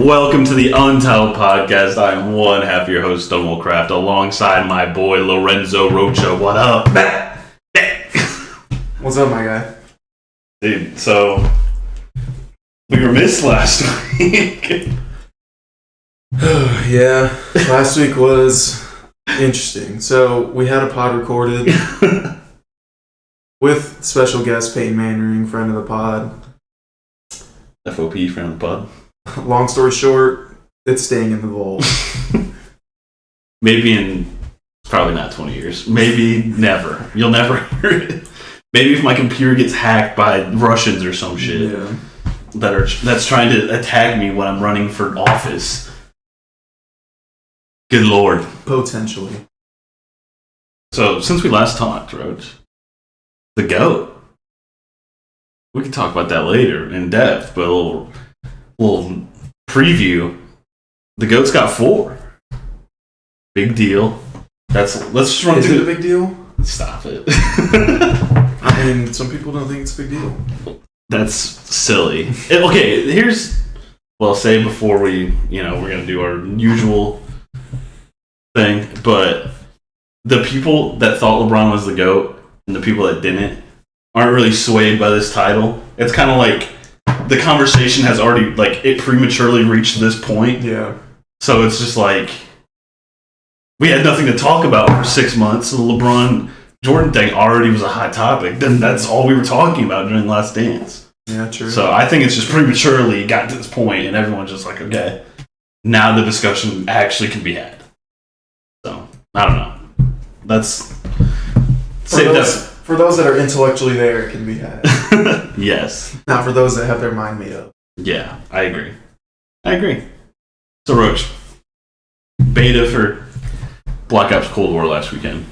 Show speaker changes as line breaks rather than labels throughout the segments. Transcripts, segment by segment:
Welcome to the Untitled Podcast. I am one half your host, Stonewall Craft, alongside my boy Lorenzo Rocha. What up?
What's up, my guy?
Dude, so we were missed last week.
Yeah, last week was interesting. So we had a pod recorded with special guest Peyton Mannering, friend of the pod.
FOP, friend of the pod.
Long story short, it's staying in the vault.
Maybe in, probably not 20 years. Maybe never. You'll never hear it. Maybe if my computer gets hacked by Russians or some shit that's trying to attack me when I'm running for office. Good lord.
Potentially.
So, since we last talked, Roach, the GOAT. We can talk about that later in depth, but a little preview. The GOAT's got 4. Big deal. Let's just run through.
Is it a big deal?
Stop it.
I mean, some people don't think it's a big deal.
That's silly. Okay, say before we're gonna do our usual thing, but the people that thought LeBron was the GOAT and the people that didn't aren't really swayed by this title. It's kind of like the conversation has already, it prematurely reached this point.
Yeah.
So it's just like, we had nothing to talk about for 6 months. So the LeBron Jordan thing already was a hot topic. Then that's all we were talking about during Last Dance.
Yeah, true.
So I think it's just prematurely got to this point, and everyone's just like, okay, now the discussion actually can be had. So, I don't know.
For those that are intellectually there, it can be had.
Yes.
Not for those that have their mind made up.
Yeah, I agree. So, Roach, beta for Black Ops Cold War last weekend.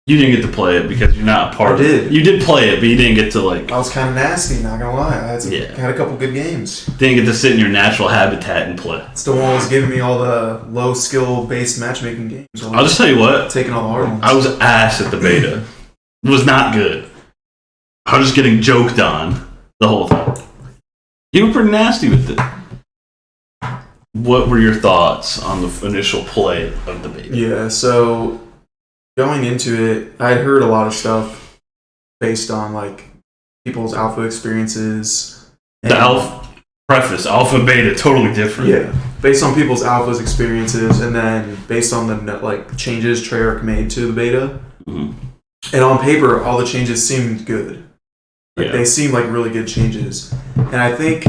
You didn't get to play it because you're not a part of it. You did play it, but you didn't get to,
I was kind of nasty, not gonna lie. I had a couple good games.
Didn't get to sit in your natural habitat and play.
Stonewall was giving me all the low skill based matchmaking games.
I'll just tell you what.
Taking all the hard ones.
I was ass at the beta. It was not good. I was just getting joked on the whole time. You were pretty nasty with it. What were your thoughts on the initial play of the beta?
Yeah, so going into it, I had heard a lot of stuff based on people's alpha experiences.
The alpha beta, totally different.
Yeah, based on people's alpha's experiences, and then based on the changes Treyarch made to the beta.
Mm-hmm.
And on paper, all the changes seemed good. They seemed like really good changes. And I think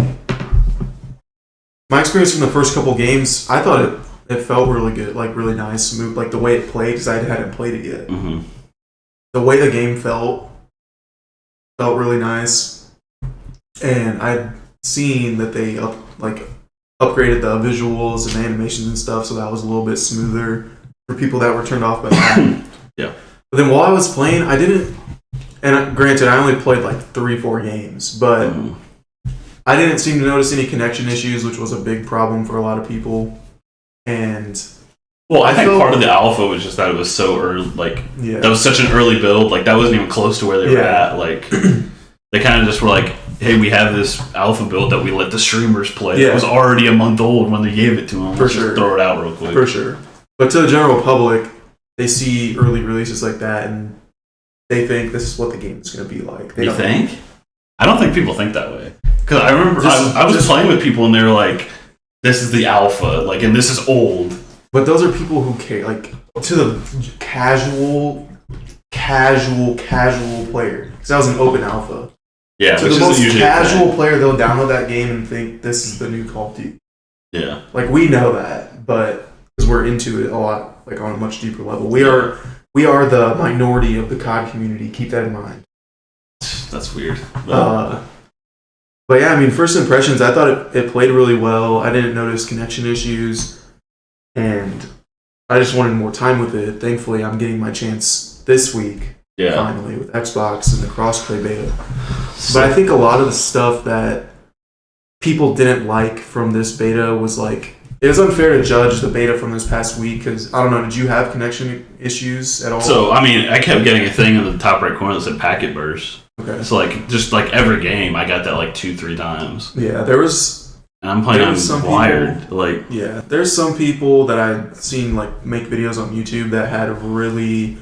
my experience from the first couple games, I thought it felt really good, really nice, smooth, the way it played, because I hadn't played it yet.
Mm-hmm.
The way the game felt really nice. And I'd seen that they upgraded the visuals and animations and stuff, so that was a little bit smoother for people that were turned off by that.
Yeah.
But then while I was playing, I didn't, and granted, I only played 3-4 games, but I didn't seem to notice any connection issues, which was a big problem for a lot of people. And
I think part of the alpha was just that it was so early, that was such an early build, that wasn't even close to where they were at. They kind of just were like, hey, we have this alpha build that we let the streamers play. Yeah. It was already a month old when they gave it to them. Let's just throw it out real quick.
For sure. But to the general public, they see early releases like that, and they think this is what the game is going to be like.
You think? I don't think people think that way. Because I remember I was playing with people, and they were like, this is the alpha, and this is old.
But those are people who care, to the casual player. Because that was an open alpha.
Yeah,
to the most casual player, they'll download that game and think this is the new Call of Duty.
Yeah.
We know that, but because we're into it a lot, on a much deeper level. We are the minority of the COD community. Keep that in mind.
That's weird.
But yeah, I mean, first impressions, I thought it played really well. I didn't notice connection issues, and I just wanted more time with it. Thankfully, I'm getting my chance this week, finally, with Xbox and the crossplay beta. But I think a lot of the stuff that people didn't like from this beta was it was unfair to judge the beta from this past week because, I don't know, did you have connection issues at all?
So, I mean, I kept getting a thing in the top right corner that said packet burst.
Okay.
So, just every game, I got that 2-3 times.
Yeah, there was
And I'm playing
There's
on
some
wired.
people-
Like,
Yeah, there's some people that I've seen like make videos on YouTube that had a really,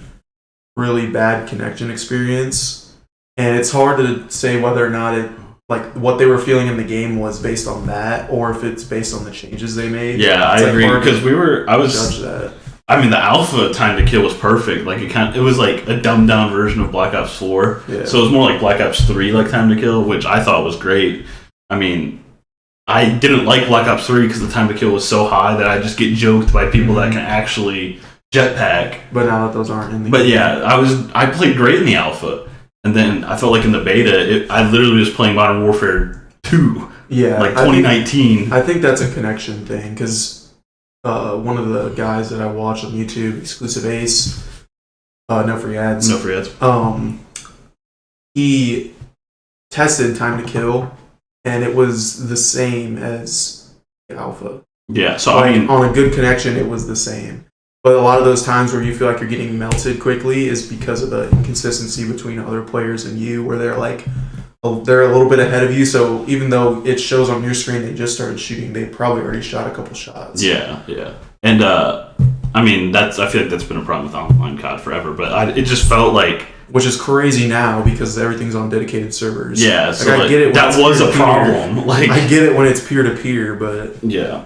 really bad connection experience, and it's hard to say whether or not it like what they were feeling in the game was based on that, or if it's based on the changes they made.
yeah, I
It's, like,
agree
hard
because
to
I was
judge that.
I mean, the alpha time to kill was perfect. Like it was like a dumbed down version of Black Ops 4.
Yeah.
So it was more like Black Ops 3 like time to kill, which I thought was great. I mean, I didn't like Black Ops 3 because the time to kill was so high that I just get joked by people that can actually jetpack.
But now that those aren't in the
But
game.
yeah, I played great in the alpha, and then I felt like in the beta, I literally was playing Modern Warfare 2,
Yeah,
like 2019.
I think that's a connection thing because one of the guys that I watch on YouTube, Exclusive Ace, no free ads.
No free ads.
He tested time to kill, and it was the same as the alpha.
Yeah, so
Like,
I mean,
on a good connection, it was the same. But a lot of those times where you feel like you're getting melted quickly is because of the inconsistency between other players and you, where they're a little bit ahead of you. So even though it shows on your screen they just started shooting, they probably already shot a couple shots.
yeah. And I mean, I feel like that's been a problem with online COD forever, but it just felt like,
Which is crazy now because everything's on dedicated servers.
yeah, so
I get it when
that
it's
was a
peer-to-peer.
problem. Like,
I get it when it's peer to peer, but
yeah.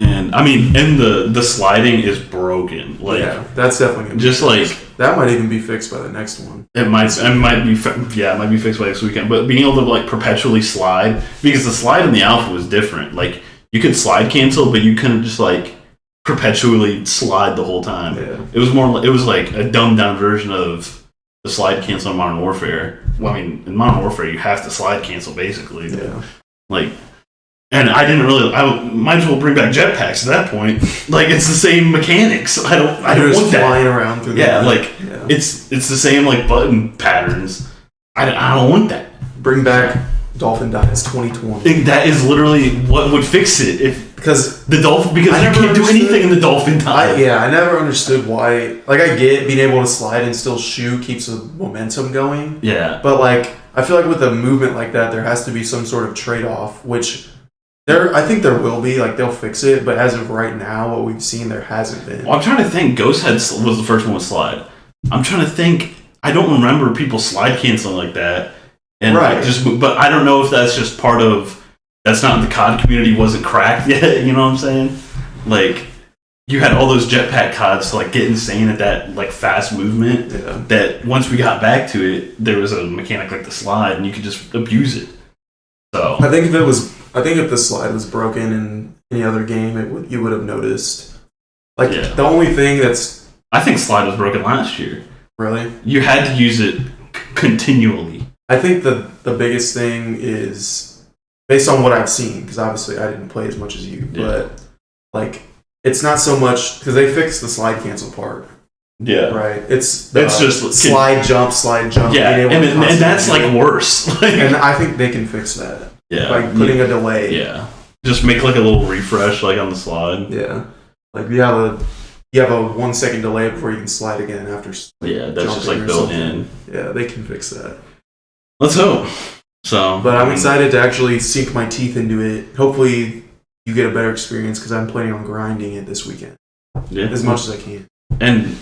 And I mean, and the sliding is broken. Like,
yeah, that's definitely gonna be
just
fixed.
like
That might even be fixed by the next one.
it might be fixed by next weekend. But being able to like perpetually slide, because the slide in the alpha was different. Like you could slide cancel, but you couldn't just like perpetually slide the whole time.
Yeah.
It was like a dumbed down version of the slide cancel in Modern Warfare. Well, I mean, in Modern Warfare you have to slide cancel basically.
Yeah.
Like, and I might as well bring back jetpacks at that point. Like it's the same mechanics. I don't want that.
Flying around through
Yeah,
the
like
yeah.
it's the same like button patterns. I don't want that.
Bring back Dolphin Dice 2020.
I think that is literally what would fix it if
Because
you can't do anything in the dolphin time.
I never understood why. Like, I get being able to slide and still shoot keeps the momentum going.
Yeah.
But, like, I feel like with a movement like that, there has to be some sort of trade-off, which I think there will be. Like, they'll fix it. But as of right now, what we've seen, there hasn't been.
Well, I'm trying to think. Ghost Head was the first one with slide. I'm trying to think. I don't remember people slide canceling like that. And
Right.
But I don't know if that's just part of. That's not the COD community wasn't cracked yet. You know what I'm saying? Like, you had all those jetpack CODs to like get insane at that like fast movement.
Yeah.
That once we got back to it, there was a mechanic like the slide, and you could just abuse it. So
I think if the slide was broken in any other game, you would have noticed. Like,
Yeah.
the only thing that's
I think slide was broken last year.
really.
You had to use it continually.
I think the biggest thing is, based on what I've seen, because obviously I didn't play as much as you, but like it's not so much because they fixed the slide cancel part,
Yeah.
right? It's
just
slide jump.
Yeah,
being able to
and that's
constantly-
like worse. Like,
And I think they can fix that
yeah,
by putting a delay.
Yeah, just make like a little refresh, like on the slide.
Yeah, like you have a 1 second delay before you can slide again after.
Yeah, that's just
jumping
like
or
built
something.
in.
Yeah, they can fix that.
Let's hope. So,
But I'm excited to actually sink my teeth into it. Hopefully, you get a better experience because I'm planning on grinding it this weekend
Yeah.
as much as I can.
And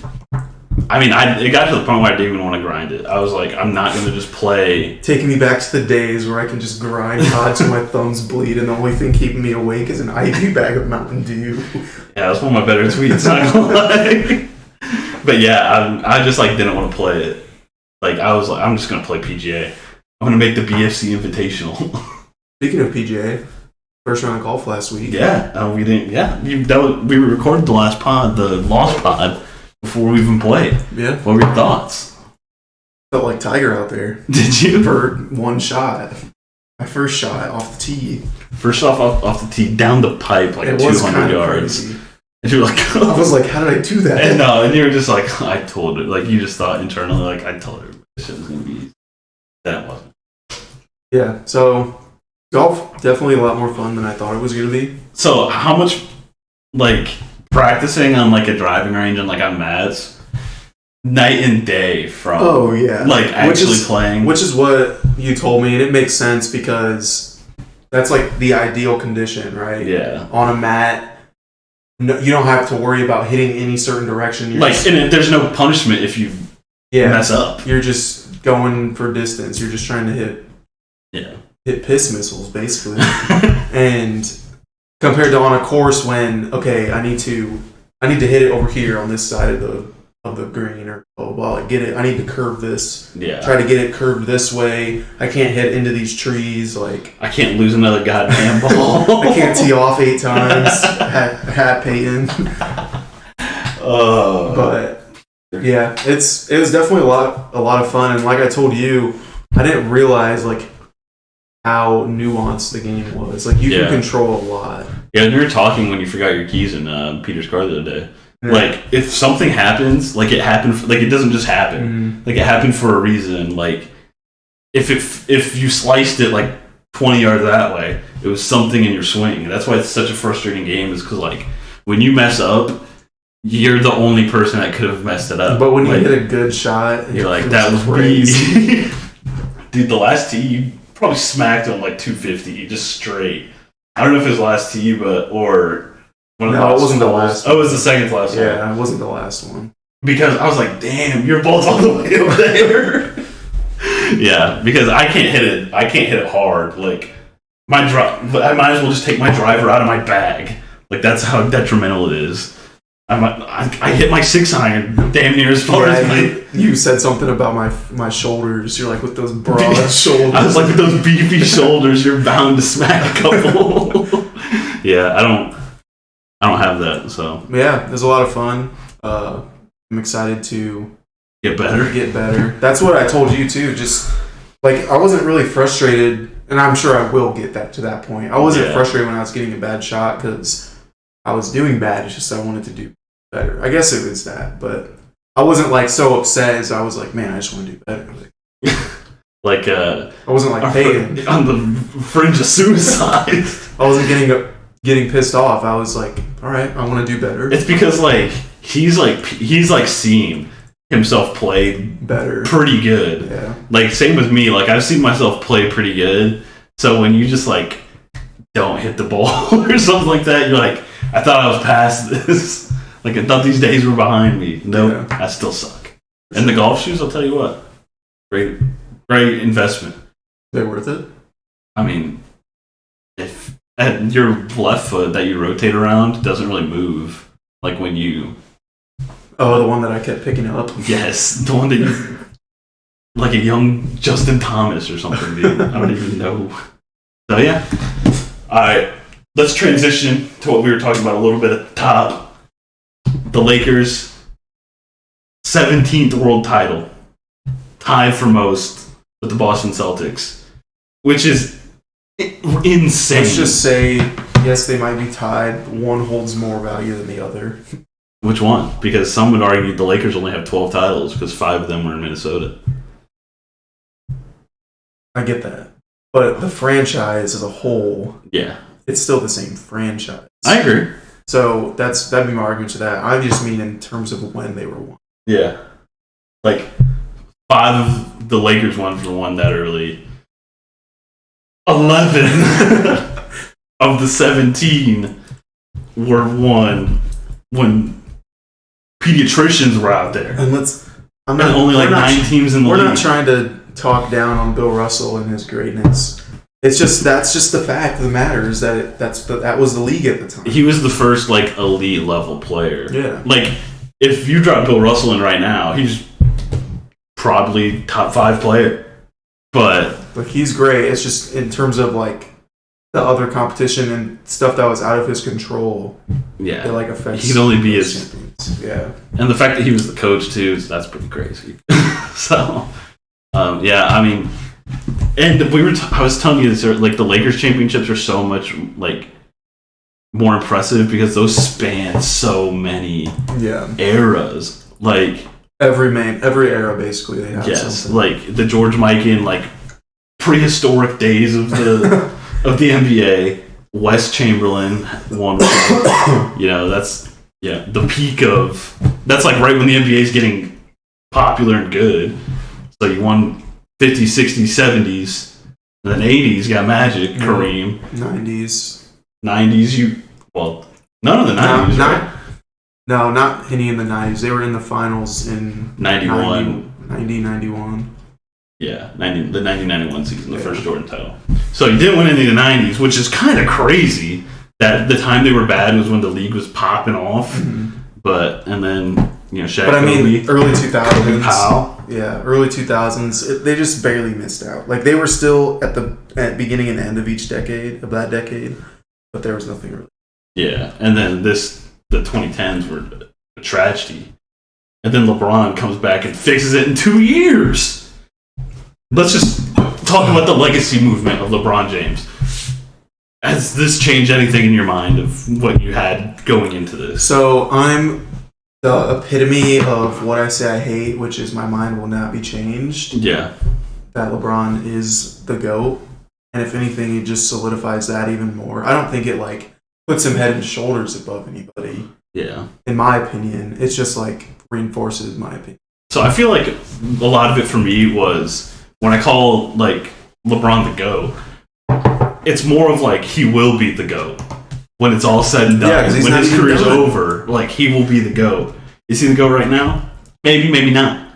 I mean, it got to the point where I didn't even want to grind it. I was like, I'm not going to just play.
Taking me back to the days where I can just grind COD till my thumbs bleed, and the only thing keeping me awake is an IV bag of Mountain Dew.
Yeah, that's one of my better tweets. Not gonna lie. But yeah, I just like didn't want to play it. Like I was like, I'm just gonna play PGA. I'm gonna make the BFC Invitational.
Speaking of PGA, first round of golf last week.
Yeah, we didn't. Yeah, we recorded the last pod, the Lost pod, before we even played.
Yeah.
What were your thoughts?
Felt like Tiger out there.
Did you?
For one shot. My first shot off the tee.
First off the tee, down the pipe, like
It was
200
kind of
yards.
crazy.
And you were like,
I was like, how did I do that?
and you were just like, I told it. Like you just thought internally, like I told everybody this shit was gonna be easy. Then it wasn't.
Yeah, so golf, definitely a lot more fun than I thought it was going to be.
So how much, like, practicing on, like, a driving range and, like, on mats, night and day from,
yeah.
like, actually playing?
Which is what you told me, and it makes sense because That's like the ideal condition, right?
Yeah.
On a mat, no, you don't have to worry about hitting any certain direction.
And there's no punishment if you mess up.
You're just going for distance. You're just trying to hit piss missiles, basically. And compared to on a course when, okay, I need to hit it over here on this side of the green or blah, blah, blah. Get it. I need to curve this.
Yeah.
Try to get it curved this way. I can't hit into these trees. Like
I can't lose another goddamn ball.
I can't tee off 8 times. Hat Peyton. But yeah, it was definitely a lot of fun. And like I told you, I didn't realize like how nuanced the game was. Like you can control a lot.
Yeah, and we were talking when you forgot your keys in Peter's car the other day. Yeah. Like if something happens, like it happened, like it doesn't just happen. Mm-hmm. Like it happened for a reason. Like if you sliced it like 20 yards that way, it was something in your swing. That's why it's such a frustrating game. Is because like when you mess up, you're the only person that could have messed it up.
But when you hit a good shot,
you're like, that was crazy. Dude, the last tee, you probably smacked on like 250, just straight. I don't know if it was the last tee, or one of the last.
No, it wasn't the last.
Oh, it was the second to last one.
Yeah, it wasn't the last one.
Because I was like, damn, your ball's all the way up there. Yeah, because I can't hit it. I can't hit it hard. Like I might as well just take my driver out of my bag. Like that's how detrimental it is. I hit my 6-iron damn near as far as my...
You said something about my shoulders. You're like, with those broad shoulders.
I was like, with those beefy shoulders, you're bound to smack a couple. Yeah, I don't have that, so...
Yeah, it was a lot of fun. I'm excited to...
Get better.
That's what I told you, too. Just, like, I wasn't really frustrated, and I'm sure I will get that to that point. I wasn't frustrated when I was getting a bad shot, because I was doing bad. It's just I wanted to do better. I guess it was that, but I wasn't like so upset as I was like, man, I just want to do better.
Like
I wasn't like Peyton
on the fringe of suicide.
I wasn't getting pissed off. I was like, all right, I want to do better.
It's because like he's seen himself play
better,
pretty good.
Yeah. Like
same with me. Like I've seen myself play pretty good. So when you just like don't hit the ball or something like that, you're like, I thought I was past this. Like, I thought these days were behind me. Nope, I still suck. And the golf shoes, I'll tell you what, great investment.
They're worth it?
I mean, if your left foot that you rotate around doesn't really move, like when you...
Oh, the one that I kept picking up?
Yes, the one that you... like a young Justin Thomas or something, dude. I don't even know. So, yeah. All right, let's transition to what we were talking about a little bit at the top. The Lakers' 17th world title, tied for most with the Boston Celtics, which is insane.
Let's just say, yes, they might be tied. One holds more value than the other.
Which one? Because some would argue the Lakers only have 12 titles because 5 of them were in Minnesota.
I get that. But the franchise as a whole, it's still the same franchise.
I agree.
So that'd be my argument to that. I just mean in terms of when they were won.
Yeah. Like 5 of the Lakers ones were won that early. 11 of the 17 were won when pediatricians were out there.
And
only like 9 teams in the league.
We're not trying to talk down on Bill Russell and his greatness. It's just that's just the fact of the matter is that that was the league at the time.
He was the first like elite level player.
Yeah.
Like if you drop Bill Russell in right now, he's probably top 5 player. But
he's great. It's just in terms of like the other competition and stuff that was out of his control.
Yeah.
It like affects.
He could only be his
champions. Yeah. And
the fact that he was the coach too, that's pretty crazy. So, yeah, I mean. And I was telling you this, like the Lakers championships are so much like more impressive because those span so many eras. Like
every era basically they have something.
Like the George Mikan like prehistoric days of the of the NBA. Wes Chamberlain won. That's the peak of that's like right when the NBA is getting popular and good. So you won 50s, 60s, 70s, And then 80s got Magic, Kareem.
90s.
90s, none of the 90s, right?
No, not any in the 90s. They were in the finals in
91.
91.
Yeah, the 90-91 season, the first Jordan title. So he didn't win any of the 90s, which is kind of crazy that the time they were bad was when the league was popping off. Mm-hmm. And then, Shaq.
But I mean, early 2000s.
Powell.
Yeah, early 2000s. They just barely missed out. Like, they were still at the beginning and end of each decade, of that decade, but there was nothing really.
Yeah, and then the 2010s were a tragedy. And then LeBron comes back and fixes it in 2 years. Let's just talk about the legacy movement of LeBron James. Has this changed anything in your mind of what you had going into this?
So I'm the epitome of what I say I hate, which is my mind will not be changed.
Yeah.
That LeBron is the GOAT. And if anything, it just solidifies that even more. I don't think it puts him head and shoulders above anybody.
Yeah.
In my opinion. It's just reinforces my opinion.
So I feel like a lot of it for me was when I call LeBron the GOAT, it's more of he will be the GOAT when it's all said and done.
Yeah,
when his career's over, he will be the GOAT. Is he the GOAT right now? Maybe, maybe not.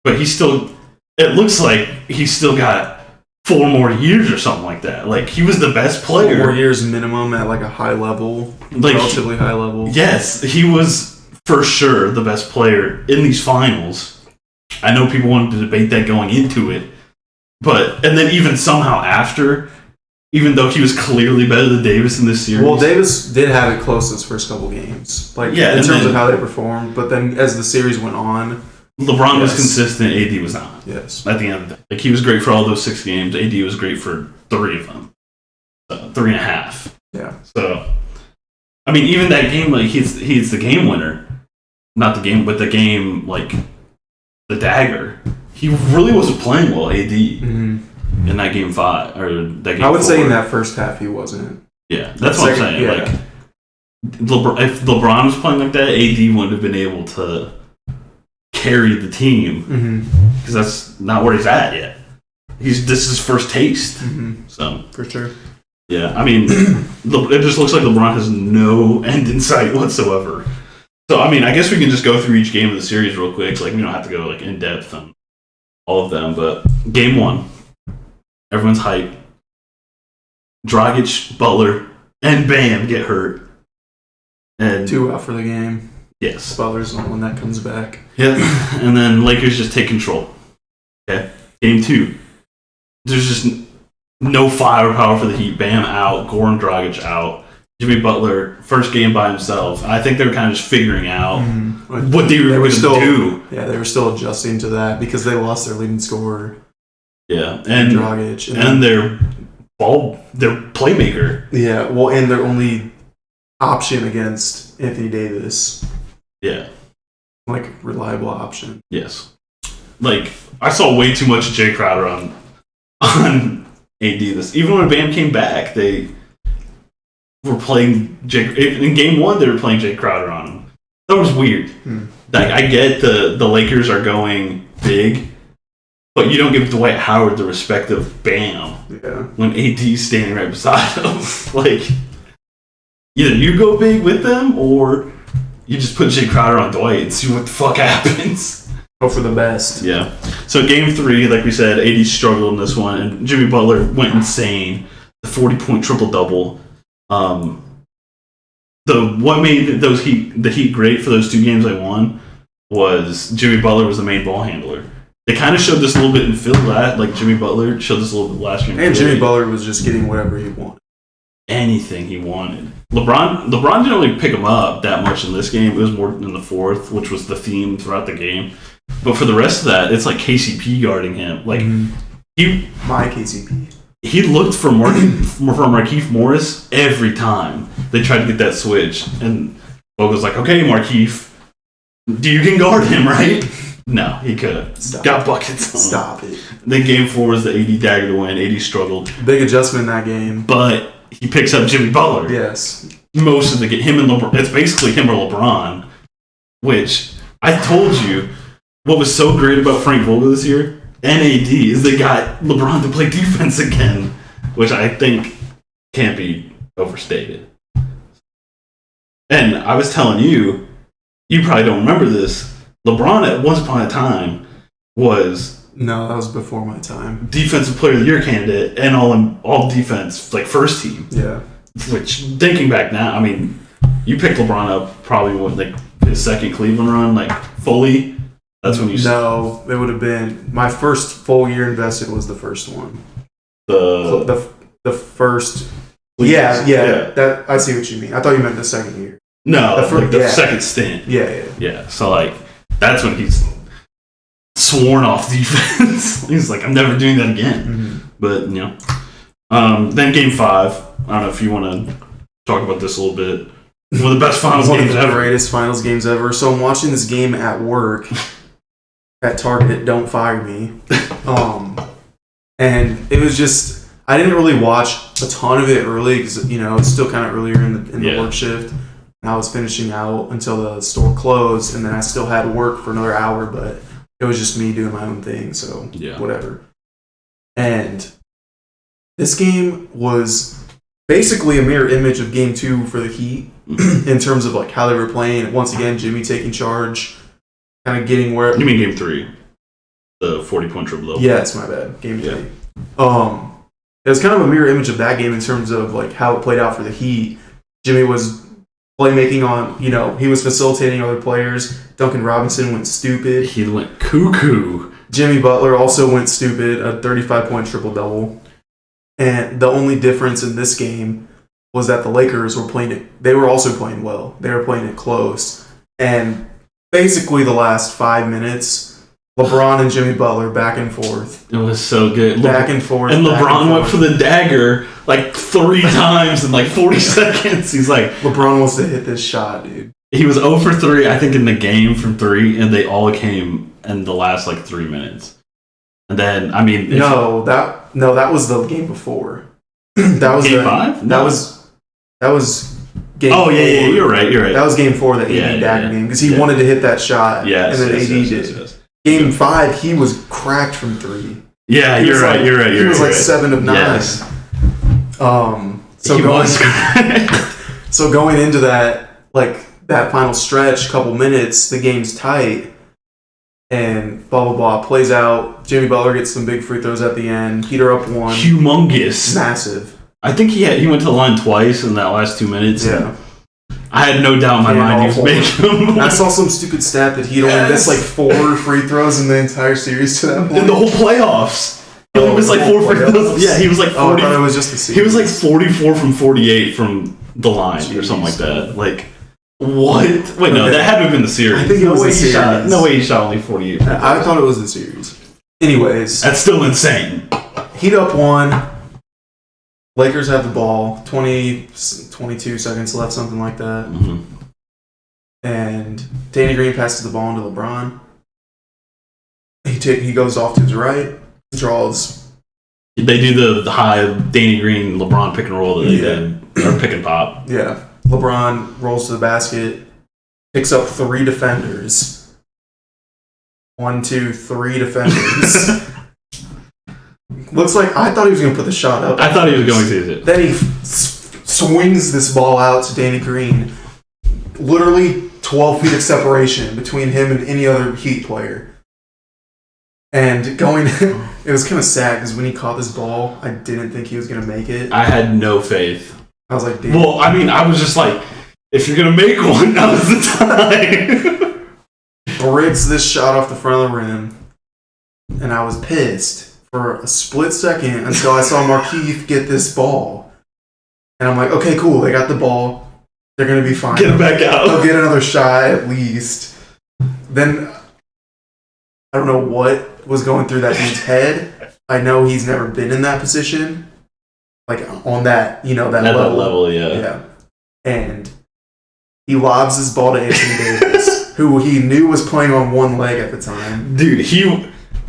But it looks like he's still got 4 more years or something like that. He was the best player.
4 years minimum at a high level, relatively high level.
Yes, he was for sure the best player in these finals. I know people wanted to debate that going into it, and then even somehow after, even though he was clearly better than Davis in this series.
Well, Davis did have it close his first couple games, in terms of how they performed. But then as the series went on,
LeBron was consistent. AD was not.
Yes.
At the end of the day, he was great for all those 6 games. AD was great for 3 of them, 3.5.
Yeah.
So, I mean, even that game, he's the game winner, not the game, but the game the dagger. He really wasn't playing well, AD, in that game 5 or that game.
I would
4.
say in that first half he wasn't.
Yeah, that's what I'm saying.
Yeah.
If LeBron was playing like that, AD wouldn't have been able to carry the team because that's not where he's at yet. This is his first taste. So
for sure.
Yeah, I mean, it just looks like LeBron has no end in sight whatsoever. So, I mean, I guess we can just go through each game of the series real quick. We don't have to go in depth on all of them. But game 1, everyone's hyped. Dragic, Butler, and Bam get hurt. And
2 out for the game.
Yes.
Butler's the one that comes back.
Yeah, and then Lakers just take control. Okay, game 2. There's just no firepower for the Heat. Bam out, Goran Dragic out. Jimmy Butler, first game by himself. I think they were kind of just figuring out what they were going to do.
Yeah, they were still adjusting to that because they lost their leading scorer.
Yeah, and
Dragic.
And their playmaker.
Yeah, well, and their only option against Anthony Davis.
Yeah.
Reliable option.
Yes. I saw way too much Jay Crowder on AD this. Even when Bam came back, they were playing in game 1. They were playing Jay Crowder on him. That was weird. I get the Lakers are going big, but you don't give Dwight Howard the respect of Bam.
Yeah. When
AD's standing right beside him, either you go big with them or you just put Jay Crowder on Dwight and see what the fuck happens.
Hope for the best.
Yeah. So game 3, like we said, AD struggled in this one, and Jimmy Butler went insane. The 40-point triple-double. What made the Heat great for those 2 games they won was Jimmy Butler was the main ball handler. They kind of showed this a little bit in Philly. Jimmy Butler showed this a little bit last game.
And Jimmy Butler was just getting whatever he wanted.
Anything he wanted. LeBron didn't really pick him up that much in this game. It was more in the 4th, which was the theme throughout the game. But for the rest of that, it's KCP guarding him.
My KCP.
He looked for Markieff Morris every time they tried to get that switch. And Vogel's like, okay, Markieff, you can guard him, right? No, he couldn't. Got buckets on him.
Stop it.
Then game 4 was the AD dagger to win. AD struggled.
Big adjustment in that game.
But he picks up Jimmy Butler.
Yes.
Most of the game. Him and LeBron. It's basically him or LeBron. Which, I told you, what was so great about Frank Vogel this year, and AD is they got LeBron to play defense again, which I think can't be overstated. And I was telling you, you probably don't remember this. LeBron at once upon a time was
No, that was before my time.
Defensive Player of the Year candidate and all defense, like first team.
Yeah.
Which, thinking back now, I mean, you picked LeBron up probably with like his second Cleveland run, like fully. That's when you.
No, it would have been my first full year invested was the first one. The first. Yeah. That I see what you mean. I thought you meant the second year.
No, the second stint.
Yeah.
So like, that's when he's sworn off defense. He's like, I'm never doing that again.
Mm-hmm.
But then Game 5. I don't know if you want to talk about this a little bit. One of the best finals games ever.
One of the greatest finals games ever. So I'm watching this game at work at Target. Don't fire me. And it was just, I didn't really watch a ton of it early because it's still kind of earlier in the work shift. And I was finishing out until the store closed, and then I still had work for another hour, but it was just me doing my own thing. So whatever. And this game was basically a mirror image of Game 2 for the Heat in terms of like how they were playing. Once again, Jimmy taking charge, kind of getting where.
You mean Game 3, the 40-point triple-double?
Yeah, it's my bad. Game 3. It was kind of a mirror image of that game in terms of like how it played out for the Heat. Jimmy was playmaking on, he was facilitating other players. Duncan Robinson went stupid.
He went cuckoo.
Jimmy Butler also went stupid, a 35-point triple-double. And the only difference in this game was that the Lakers were playing it. They were also playing well. They were playing it close. And basically the last 5 minutes, LeBron and Jimmy Butler back and forth.
It was so good.
Back and forth.
And LeBron went for the dagger like 3 times in like 40 seconds. He's like...
LeBron wants to hit this shot, dude.
He was 0 for 3, I think, in the game from 3, and they all came in the last like 3 minutes. And then, I mean...
that was the game before. That was
Game 5?
That was game 4.
Yeah, you're right.
That was game 4, the AD dagger game, because he wanted to hit that shot, and then AD did. Yes. Game 5, he was cracked from 3.
Yeah, you're right.
He was like 7 of 9.
Yes.
So going into that, like that final stretch, couple minutes, the game's tight, and blah blah blah plays out. Jimmy Butler gets some big free throws at the end. Heater up 1.
Humongous.
Massive.
I think he went to the line twice in that last 2 minutes.
Yeah.
I had no doubt in my mind he was making them.
I saw some stupid stat that he'd only missed like 4 free throws in the entire series to that point.
In the whole playoffs. He only missed like 4 free throws. Yeah, he was like 40.
I thought it was just the series.
He was like 44 from 48 from the line or something like that. Like, what? Wait, no, that had to have been the series.
I think it was the series.
No way he shot only 48.
I thought it was the series. Anyways.
That's still insane.
Heat up 1. Lakers have the ball. 22 seconds left, something like that.
Mm-hmm.
And Danny Green passes the ball into LeBron. He goes off to his right, draws.
They do the high Danny Green LeBron pick and roll that they did, or pick and pop.
Yeah. LeBron rolls to the basket, picks up 3 defenders. 1, 2, 3 defenders. Looks like I thought he was going to put the shot up.
I thought he was going to.
Then he swings this ball out to Danny Green. Literally 12 feet of separation between him and any other Heat player. And it was kind of sad because when he caught this ball, I didn't think he was going to make it.
I had no faith.
I was like, dude.
Well, I mean, I was just like, if you're going to make one, now's the time.
Bricks this shot off the front of the rim. And I was pissed for a split second until I saw Markieff get this ball. And I'm like, okay, cool. They got the ball. They're going to be fine.
Get it back out.
They'll get another shot at least. Then, I don't know what was going through that dude's head. I know he's never been in that position. Like, on that, that level.
That level, yeah.
Yeah. And he lobs his ball to Anthony Davis, who he knew was playing on one leg at the time.
Dude,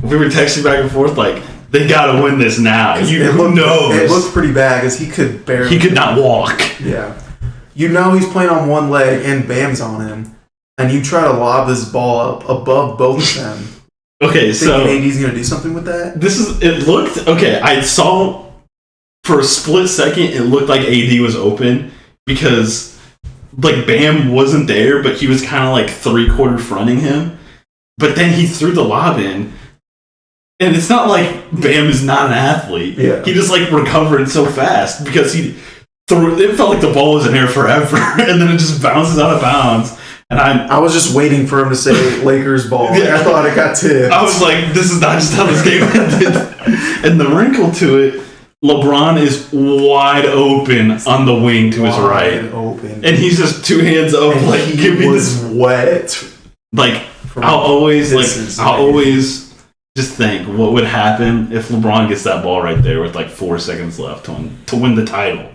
we were texting back and forth like, they gotta win this now.
It looked pretty bad because he could barely.
He could not walk.
Yeah. He's playing on one leg and Bam's on him. And you try to lob this ball up above both of them.
Okay, so
AD's gonna do something with that.
It looked okay. I saw for a split second it looked like AD was open because like Bam wasn't there, but he was kind of like 3/4 fronting him. But then he threw the lob in, and it's not like Bam is not an athlete.
Yeah.
He just like recovered so fast because he threw. It felt like the ball was in there forever, and then it just bounces out of bounds. And I
was just waiting for him to say Lakers ball. Yeah. I thought it got tipped.
I was like, this is not just how this game ended. And the wrinkle to it, LeBron is wide open on the wing to his right.
Open.
And he's just 2 hands up,
and
like, give me this.
Wet.
Like, I'll always just think what would happen if LeBron gets that ball right there with like 4 seconds left to win the title.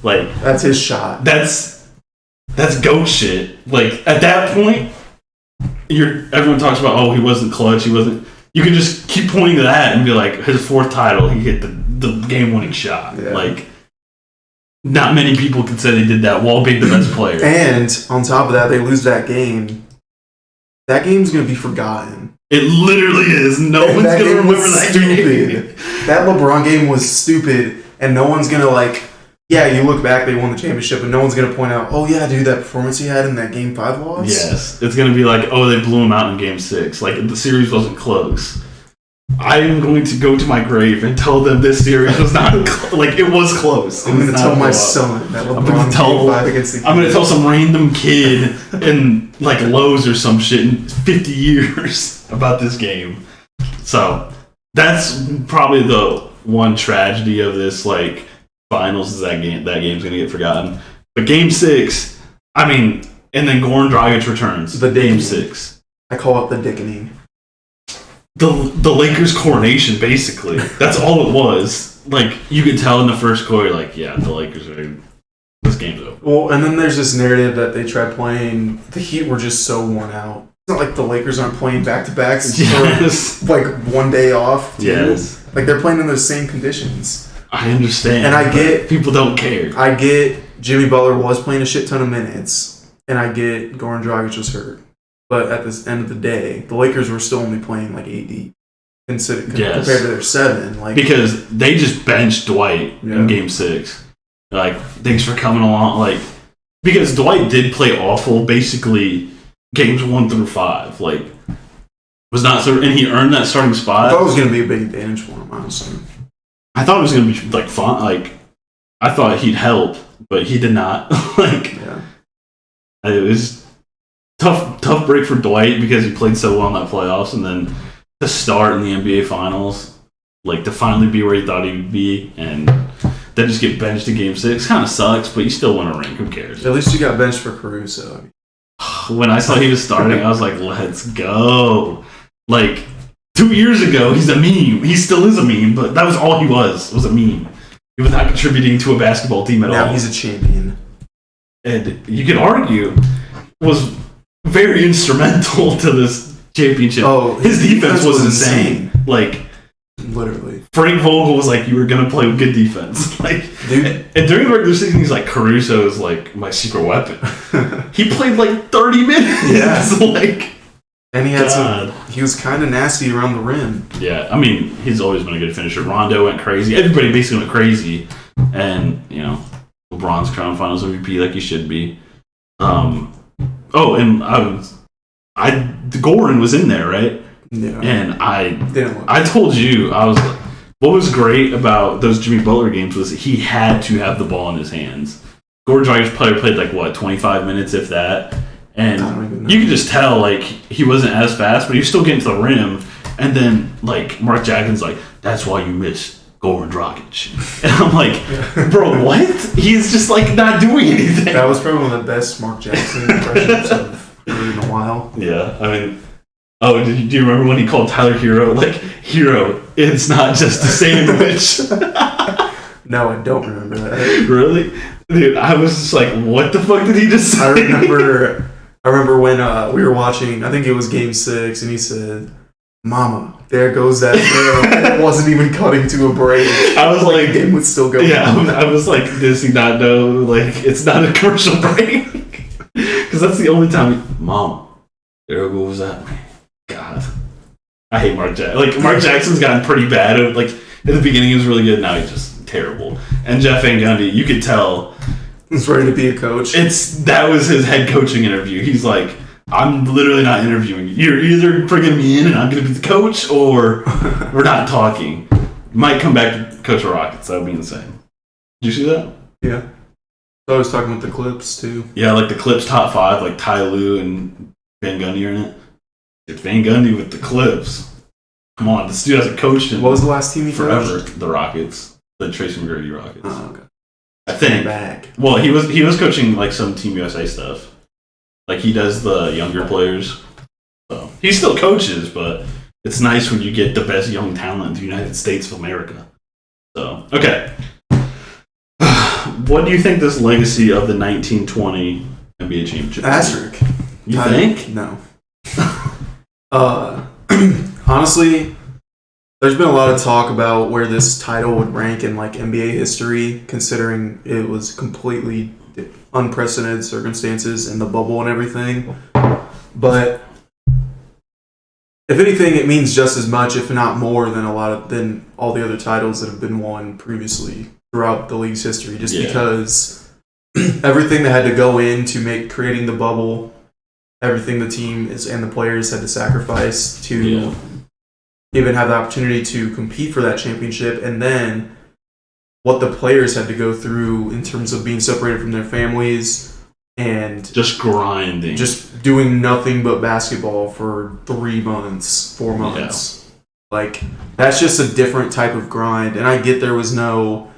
Like,
that's his shot.
That's GOAT shit. Like, at that point, everyone talks about, oh, he wasn't clutch, he wasn't... You can just keep pointing to that and be like, his 4th title, he hit the game-winning shot. Yeah. Like, not many people can say they did that while being the best player.
And, on top of that, they lose that game. That game's going to be forgotten.
It literally is. No one's going to remember that game.
That LeBron game was stupid, and no one's going to, like... Yeah, you look back, they won the championship, and no one's going to point out, oh, yeah, dude, that performance he had in that Game 5 loss?
Yes. It's going to be like, oh, they blew him out in Game 6. Like, the series wasn't close. I am going to go to my grave and tell them this series was not like, it was close.
I'm going to tell my son that LeBron
I'm going to tell some random kid in, like, Lowe's or some shit in 50 years about this game. So, that's probably the one tragedy of this, like, finals is that game's gonna get forgotten. But Game 6, I mean, and then Goran Dragic returns.
The
Game 6.
I call it the dickening.
The Lakers coronation, basically. That's all it was. Like, you could tell in the first quarter, like, yeah, the Lakers are... This game's over.
Well, and then there's this narrative that they tried playing... The Heat were just so worn out. It's not like the Lakers aren't playing back-to-backs for, like, one day off, too.
Yes.
Like, they're playing in those same conditions.
I understand.
And I get...
People don't care.
I get Jimmy Butler was playing a shit ton of minutes. And I get Goran Dragic was hurt. But at the end of the day, the Lakers were still only playing like 8 compared to their 7. Like,
because they just benched Dwight in Game 6. Like, thanks for coming along. Like, because Dwight did play awful basically games 1 through 5. Like, was not so, and he earned that starting spot.
I thought it was going to be a big advantage for him, honestly.
I thought it was going to be like fun. Like, I thought he'd help, but he did not. Like, it was tough break for Dwight because he played so well in that playoffs, and then to start in the NBA Finals, like to finally be where he thought he would be, and then just get benched in Game 6 kind of sucks. But you still win a ring. Who cares?
At least you got benched for Caruso.
When I saw he was starting, I was like, "Let's go!" Like 2 years ago, he's a meme. He still is a meme, but that was all he was a meme. He was not contributing to a basketball team at all.
Now he's a champion.
And you could argue was very instrumental to this championship.
Oh,
his defense was insane. Like,
literally.
Frank Vogel was like, you were going to play with good defense. Like,
dude.
And during the regular season, he's like, Caruso is like my secret weapon. He played like 30 minutes.
Yeah.
Like,
and he had he was kind of nasty around the rim.
Yeah, I mean, he's always been a good finisher. Rondo went crazy. Everybody basically went crazy. And, you know, LeBron's crown finals MVP like he should be. Goran was in there, right?
Yeah.
And I told you, I was like, what was great about those Jimmy Butler games was he had to have the ball in his hands. Goran Dragic probably played like, what, 25 minutes, if that? And you could just tell, like, he wasn't as fast, but he was still getting to the rim. And then, like, Mark Jackson's like, that's why you missed Goran Dragic. And I'm like, bro, what? He's just, like, not doing anything.
That was probably one of the best Mark Jackson impressions I've heard in a while.
Yeah, I mean, do you remember when he called Tyler Hero? Like, Hero, it's not just a sandwich.
No, I don't remember that.
Really? Dude, I was just like, what the fuck did he just say?
I remember when we were watching, I think it was Game 6, and he said, Mama, there goes that throw. It wasn't even cutting to a break.
I was like,
the game was still going.
Yeah, I was like, does he not know? Like, it's not a commercial break. Because that's the only time. Mom, there goes that. God. I hate Mark Jackson. Like, Mark Jackson's gotten pretty bad. Like, in the beginning he was really good. Now he's just terrible. And Jeff Van Gundy, you could tell
he's ready to be a coach.
That was his head coaching interview. He's like, I'm literally not interviewing you. You're either bringing me in and I'm going to be the coach, or we're not talking. Might come back to coach the Rockets. That would be insane. Did you see that?
Yeah. I was talking with the Clips, too.
Yeah, like the Clips top 5, like Ty Lue and Van Gundy are in it. It's Van Gundy with the Clips. Come on, this dude hasn't coached in
what was the last team he
forever.
coached?
The Rockets. The Tracy McGrady Rockets.
Oh, okay.
I think.
Back.
Well, he was coaching like some Team USA stuff. Like, he does the younger players. So he still coaches, but it's nice when you get the best young talent in the United States of America. So, okay. What do you think this legacy of the 1920 NBA championship?
Asterisk.
You think?
No. Honestly, there's been a lot of talk about where this title would rank in like NBA history, considering it was completely unprecedented circumstances in the bubble and everything. But if anything, it means just as much, if not more, than than all the other titles that have been won previously throughout the league's history. Just because everything that had to go into creating the bubble, everything the team and the players had to sacrifice to even have the opportunity to compete for that championship, and then what the players had to go through in terms of being separated from their families and
just grinding,
just doing nothing but basketball for 3 months, 4 months. Like, that's just a different type of grind. And I get there was no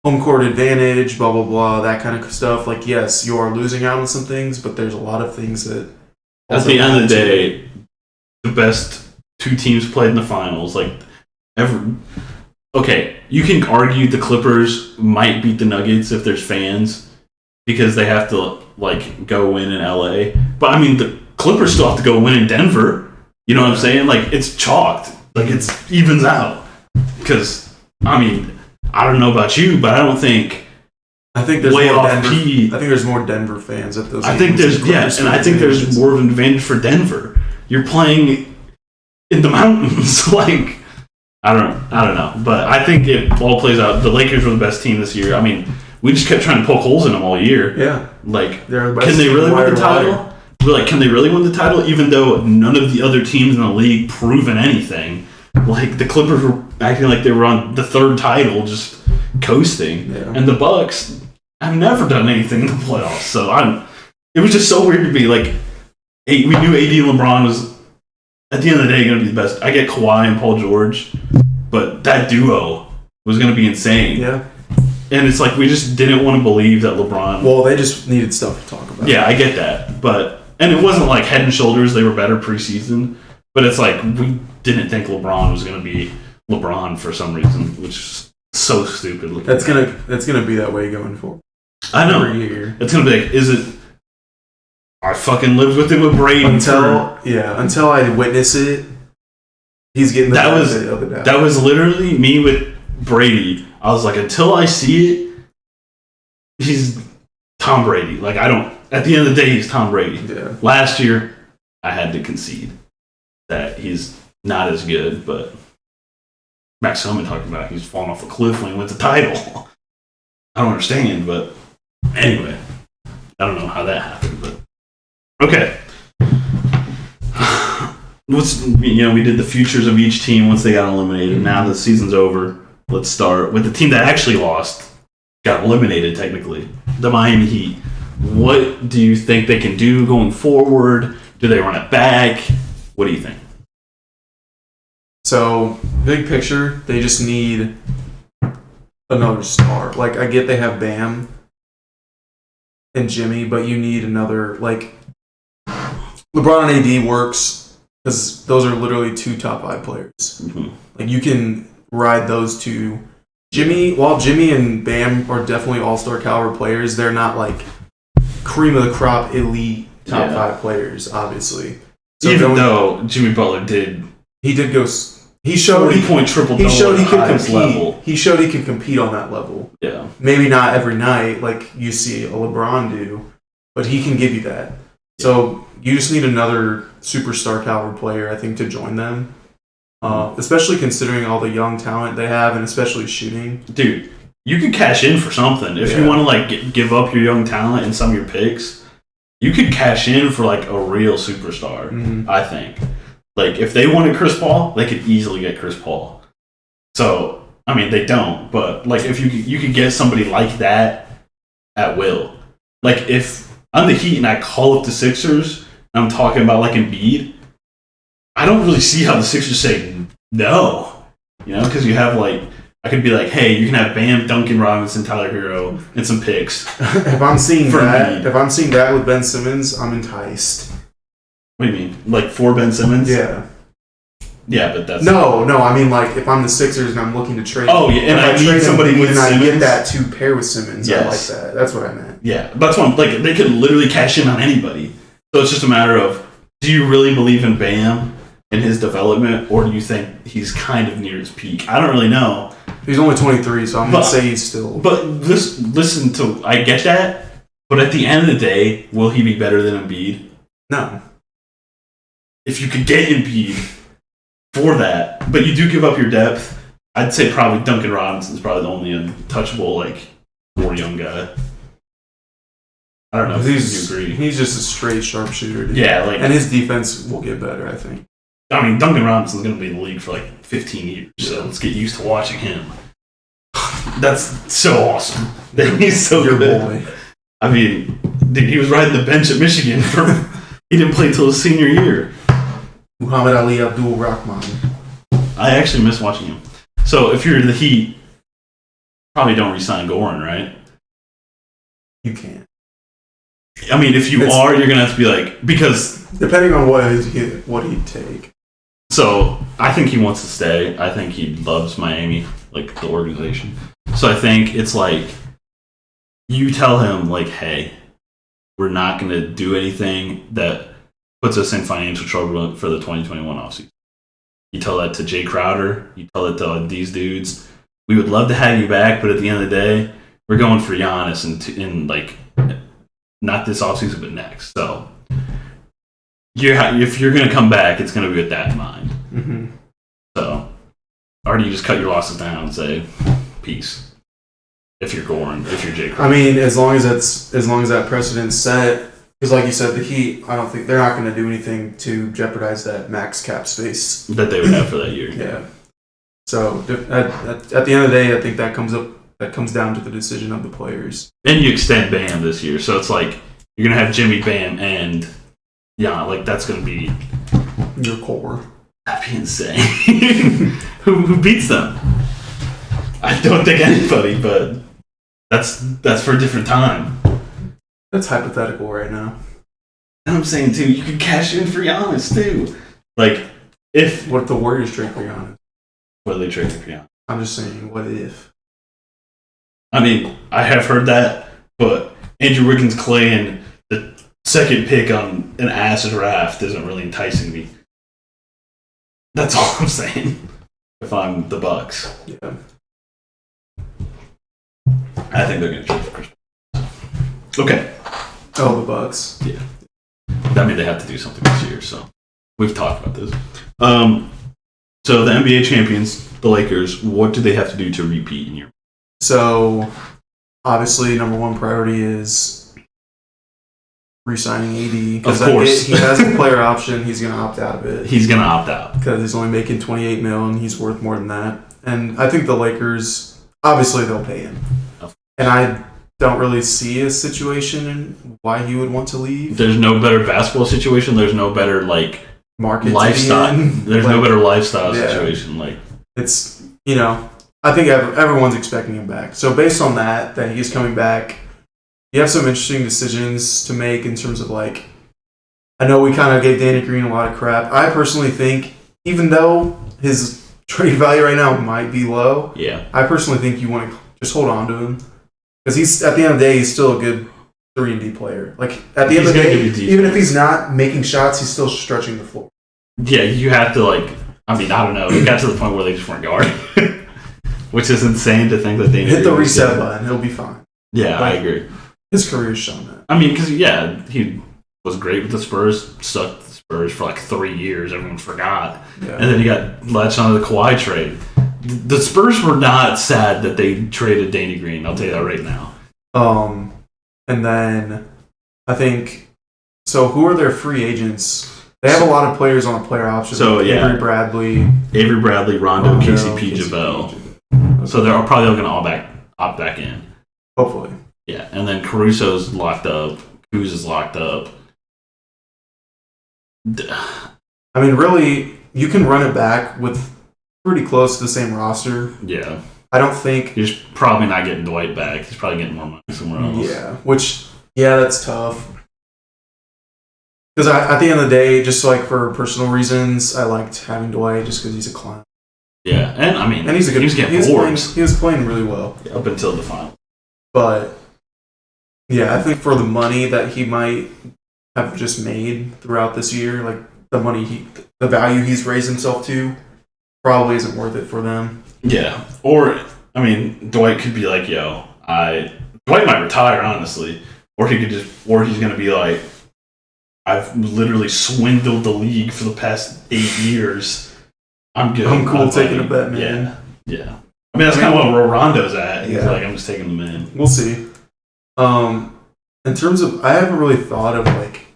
home court advantage, blah, blah, blah, that kind of stuff. Like, yes, you are losing out on some things, but there's a lot of things that...
At the end of the day, the best 2 teams played in the finals. Like, okay, you can argue the Clippers might beat the Nuggets if there's fans because they have to, like, go win in LA. But, I mean, the Clippers still have to go win in Denver. You know what I'm saying? Like, it's chalked. Like, it evens out. Because, I mean, I don't know about you, but I don't think...
I think there's
way
more
off
Denver.
P.
I think there's more Denver fans at those.
I think there's and I think there's more of an advantage for Denver. You're playing in the mountains, like I don't know, but I think it all plays out. The Lakers were the best team this year. I mean, we just kept trying to poke holes in them all year.
Yeah,
like
they're the best
can they really win the title?
Wire.
We're like, can they really win the title? Even though none of the other teams in the league proven anything. Like the Clippers were acting like they were on the 3rd title, just coasting, and the Bucks. I've never done anything in the playoffs, so it was just so weird to be like, we knew AD and LeBron was, at the end of the day, going to be the best. I get Kawhi and Paul George, but that duo was going to be insane.
Yeah.
And it's like, we just didn't want to believe that LeBron...
Well, they just needed stuff to talk about.
Yeah, I get that. And it wasn't like head and shoulders, they were better preseason, but it's like, we didn't think LeBron was going to be LeBron for some reason, which is so stupid.
That's gonna be that way going forward.
I know.
Every year.
It's gonna be like, is it? I fucking lived with it with Brady
until I witness it. He's getting the benefit of the doubt.
That was literally me with Brady. I was like, until I see it, he's Tom Brady. Like, I don't. At the end of the day, he's Tom Brady.
Yeah.
Last year, I had to concede that he's not as good, but Max Hillman talking about he's falling off a cliff when he wins the title. I don't understand, but anyway, I don't know how that happened, but okay. We did the futures of each team once they got eliminated. Now the season's over. Let's start with the team that actually lost, got eliminated technically, the Miami Heat. What do you think they can do going forward? Do they run it back? What do you think?
So, big picture, they just need another star. Like, I get they have Bam and Jimmy, but you need another, like, LeBron and AD works because those are literally 2 top 5 players. Mm-hmm. Like, you can ride those 2. While Jimmy and Bam are definitely all-star caliber players, they're not, like, cream of the crop elite top 5 players, obviously. So
even though Jimmy Butler did...
He did go... He showed
40-point triple-double
he showed he could
compete.
Level. He showed he could compete on that level.
Yeah.
Maybe not every night like you see a LeBron do, but he can give you that. So you just need another superstar caliber player, I think, to join them. especially considering all the young talent they have, and especially shooting.
Dude, you could cash in for something if you want to like give up your young talent and some of your picks. You could cash in for like a real superstar.
Mm-hmm.
I think. Like if they wanted Chris Paul, they could easily get Chris Paul. So I mean, they don't, but like if you could get somebody like that at will. Like if I'm the Heat and I call up the Sixers and I'm talking about like Embiid, I don't really see how the Sixers say no. You know, because you have like I could be like, hey, you can have Bam, Duncan Robinson, Tyler Hero, and some picks.
If I'm seeing that with Ben Simmons, I'm enticed.
What do you mean? Like for Ben Simmons?
Yeah.
Yeah, but that's
no. I mean, like if I'm the Sixers and I'm looking to trade,
oh yeah, and I need somebody with Simmons,
and I get that to pair with Simmons. Yes. I like that. That's what I meant.
Yeah, that's what like they could literally cash in on anybody. So it's just a matter of do you really believe in Bam and his development, or do you think he's kind of near his peak? I don't really know.
He's only 23, so I'm gonna say he's still.
But listen to I get that, but at the end of the day, will he be better than Embiid?
No.
If you could get Embiid for that, but you do give up your depth, I'd say probably Duncan Robinson's probably the only untouchable like more young guy. I don't know if you agree.
He's just a straight sharpshooter, dude.
Yeah, like
and his defense will get better, I think.
I mean, Duncan Robinson's going to be in the league for like 15 years, so let's get used to watching him. That's so awesome. He's so good. Boy. I mean, dude, he was riding the bench at Michigan he didn't play until his senior year.
Muhammad Ali Abdul-Rahman.
I actually miss watching him. So if you're the Heat, probably don't re-sign Goran, right?
You can't.
I mean, if you are, you're going to have to be like, because
depending on what he'd take.
So I think he wants to stay. I think he loves Miami, like the organization. So I think it's like you tell him like, hey, we're not going to do anything that puts us in financial trouble for the 2021 offseason. You tell that to Jay Crowder. You tell it to these dudes. We would love to have you back, but at the end of the day, we're going for Giannis in like not this offseason, but next. So if you're going to come back, it's going to be with that in mind.
Mm-hmm.
So, or do you just cut your losses down and say peace? If you're Goran, if you're Jay Crowder.
I mean, as long as that precedent's set, because like you said, the Heat, I don't think they're not going to do anything to jeopardize that max cap space
that they would have for that year.
Yeah. So at the end of the day, I think that comes down to the decision of the players.
And you extend Bam this year, so it's like you're gonna have Jimmy, Bam, and like that's gonna be
your core.
That'd be insane. Who beats them? I don't think anybody, but that's for a different time.
That's hypothetical right now.
And I'm saying too, you could cash in for Giannis too. Like
what if the Warriors trade for Giannis?
What are they trading for Giannis?
I'm just saying, what if?
I mean, I have heard that, but Andrew Wiggins Clay the second pick on an ass draft isn't really enticing me. That's all I'm saying. If I'm the Bucks.
Yeah.
I think they're going to trade for Chris Paul. Okay.
Oh, the Bucks.
Yeah. I mean, they have to do something this year, so we've talked about this. So the NBA champions, the Lakers, what do they have to do to repeat in your?
So, obviously, number one priority is re-signing AD.
Of course.
He has a player option. He's going to opt out of it.
He's going to opt out.
Because he's only making $28 million, and he's worth more than that. And I think the Lakers, obviously, they'll pay him. And I don't really see a situation in why he would want to leave.
There's no better basketball situation. There's no better,
market
lifestyle. There's no better lifestyle situation.
It's, I think everyone's expecting him back. So based on that he's coming back, you have some interesting decisions to make in terms of I know we kind of gave Danny Green a lot of crap. I personally think, even though his trade value right now might be low, I personally think you want to just hold on to him. Because he's, at the end of the day, he's still a good 3-and-D player. At the end of the day, even if he's not making shots, he's still stretching the floor.
Yeah, you have to, I don't know. It got to the point where they just weren't guarding. Which is insane to think that they
hit the reset button. He'll be fine.
Yeah, I agree.
His career's shown that.
I mean, because, he was great with the Spurs, sucked Spurs for like 3 years. Everyone forgot.
Yeah.
And then he got latched onto the Kawhi trade. The Spurs were not sad that they traded Danny Green. I'll tell you that right now.
And then I think, so who are their free agents? They have a lot of players on a player option.
So, yeah.
Avery Bradley, Rondo, KCP, JaVale. So they're probably all going to opt back in.
Hopefully. Yeah, and then Caruso's locked up. Kuz is locked up.
I mean, really, you can run it back with pretty close to the same roster.
Yeah.
I don't think...
He's probably not getting Dwight back. He's probably getting more money somewhere else.
Yeah, that's tough. Because at the end of the day, just like for personal reasons, I liked having Dwight just because he's a clown.
Yeah, and I mean,
he's a good, he was playing really well.
Yeah, up until the final.
But, yeah, I think for the money that he might have just made throughout this year, like the value he's raised himself to, probably isn't worth it for them.
Yeah. Or, I mean, Dwight could be like, Dwight might retire, honestly. Or he's going to be like, I've literally swindled the league for the past 8 years. I'm good.
I'm cool taking a bet, man.
Yeah. I mean, that's kind of where Rondo's at. He's like, I'm just taking them in.
We'll see. In terms of, I haven't really thought of like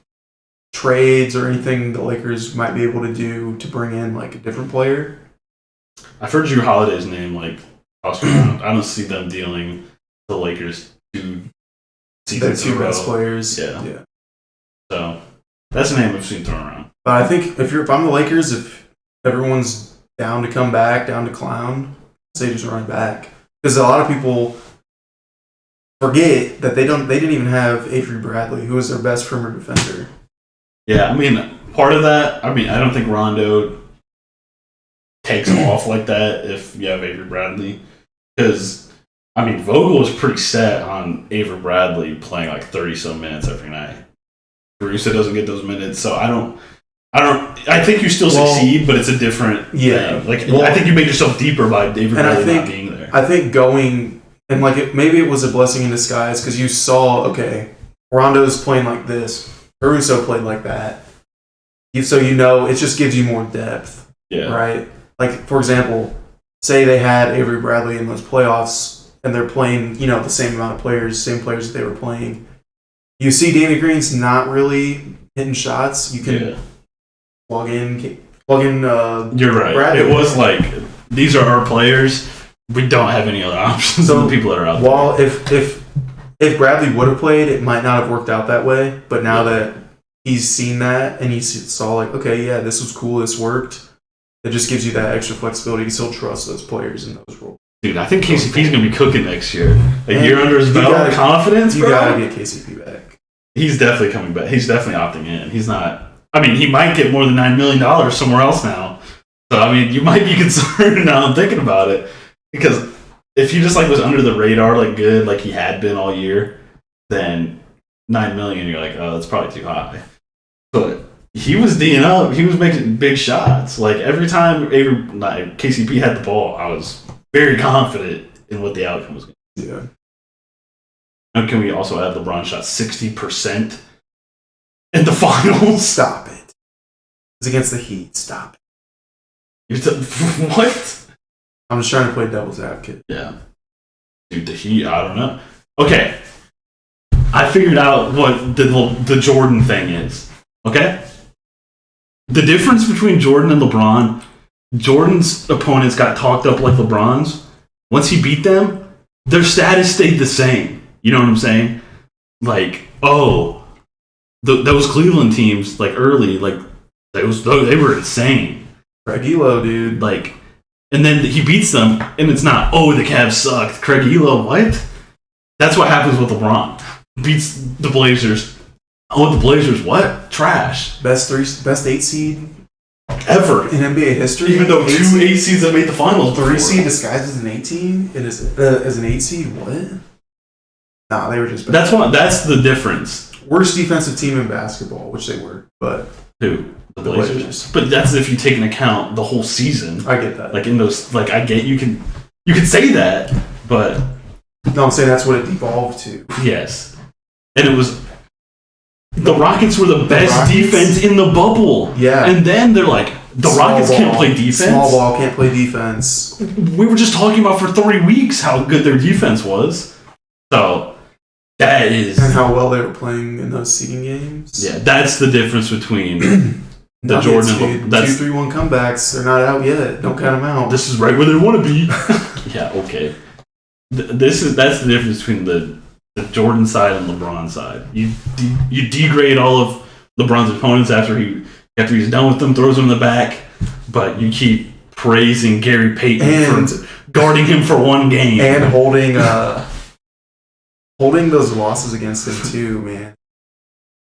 trades or anything the Lakers might be able to do to bring in like a different player.
I've heard Drew Holiday's name like tossed around. I don't see them dealing the Lakers two
best players.
Yeah. So that's a name I've seen thrown around.
But I think if I'm the Lakers, if everyone's down to come back, down to clown, say just run back. Because a lot of people forget that they didn't even have Avery Bradley, who was their best perimeter defender.
Yeah, I mean, part of that, I don't think Rondo takes off like that if you have Avery Bradley. Because, Vogel was pretty set on Avery Bradley playing like 30-some minutes every night. Caruso doesn't get those minutes, so I think you still succeed, but it's a different thing. Like, I think you make yourself deeper by Avery Bradley not being there.
I think going, and like maybe it was a blessing in disguise because you saw, Rondo's playing like this, Caruso played like that. So it just gives you more depth.
Yeah.
Right? Like, for example, say they had Avery Bradley in those playoffs and they're playing, the same amount of players, same players that they were playing. You see Danny Green's not really hitting shots. You can plug in.
You're right.
Bradley.
It was like, these are our players. We don't have any other options than the people that are out there.
Well, if Bradley would have played, it might not have worked out that way. But now that he's seen that and he saw like, this was cool, this worked. It just gives you that extra flexibility. You still trust those players in those roles.
Dude, I think KCP's going to be cooking next year. A year under his belt, confidence, bro.
You got to get KCP back.
He's definitely coming back. He's definitely opting in. He's not... he might get more than $9 million somewhere else now. So, you might be concerned now I'm thinking about it. Because if he just, was under the radar, good, like he had been all year, then $9 million, you're like, oh, that's probably too high. But he was D'ing up. He was making big shots. Every time KCP had the ball, I was very confident in what the outcome was going to be.
Yeah.
And can we also add LeBron shot 60% in the finals?
Stop it. It's against the Heat. Stop it.
What?
I'm just trying to play devil's advocate.
Yeah. Dude, the Heat, I don't know. Okay. I figured out what the Jordan thing is. Okay? The difference between Jordan and LeBron, Jordan's opponents got talked up like LeBron's. Once he beat them, their status stayed the same. You know what I'm saying? Those Cleveland teams, early, they were insane.
Craig Elo, dude.
And then he beats them, and it's not, the Cavs sucked. Craig Elo, what? That's what happens with LeBron. Beats the Blazers. The Blazers, what? Trash.
Best 8 seed
ever
in NBA history.
Even though 2 8 seeds have made the finals.
3 seed disguised as an 18? It is as an 8 seed? What? Nah, they were just bad.
That's the difference.
Worst defensive team in basketball, which they were, but
who? The Blazers. But that's if you take into account the whole season.
I get that.
In those, I get you can say that, but
no, I'm saying that's what it devolved to.
Yes, and it was the the Rockets were the best defense in the bubble.
Yeah.
And then they're like, the Rockets can't play defense.
Small ball can't play defense.
We were just talking about for 3 weeks how good their defense was. So, that is...
And how well they were playing in those seeding games.
Yeah, that's the difference between the Jordan...
2-3-1 comebacks, they're not out yet. Don't count them out.
This is right where they want to be. Yeah, okay. That's the difference between the Jordan side and LeBron side. You degrade all of LeBron's opponents after he's done with them, throws them in the back, but you keep praising Gary Payton for guarding him for one game
and holding those losses against him too, man.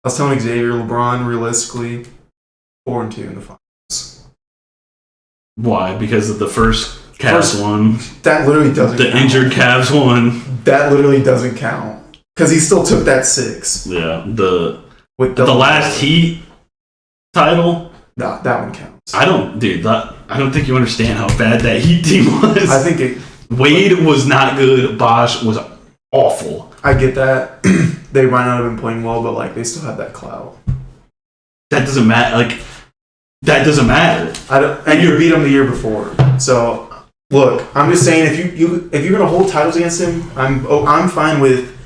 I was telling Xavier, LeBron realistically 4-2 in the finals.
Why? Because of the first Cavs one.
That literally doesn't count.
The injured Cavs one.
That literally doesn't count. Because he still took that 6.
Yeah. The last Heat title.
No, that one counts.
I don't think you understand how bad that Heat team was.
I think
Wade was not good. Bosh was awful.
I get that. They might not have been playing well, but like they still have that clout.
That doesn't matter. That doesn't matter.
And you beat him the year before. So look, I'm just saying if you're gonna hold titles against him, I'm fine with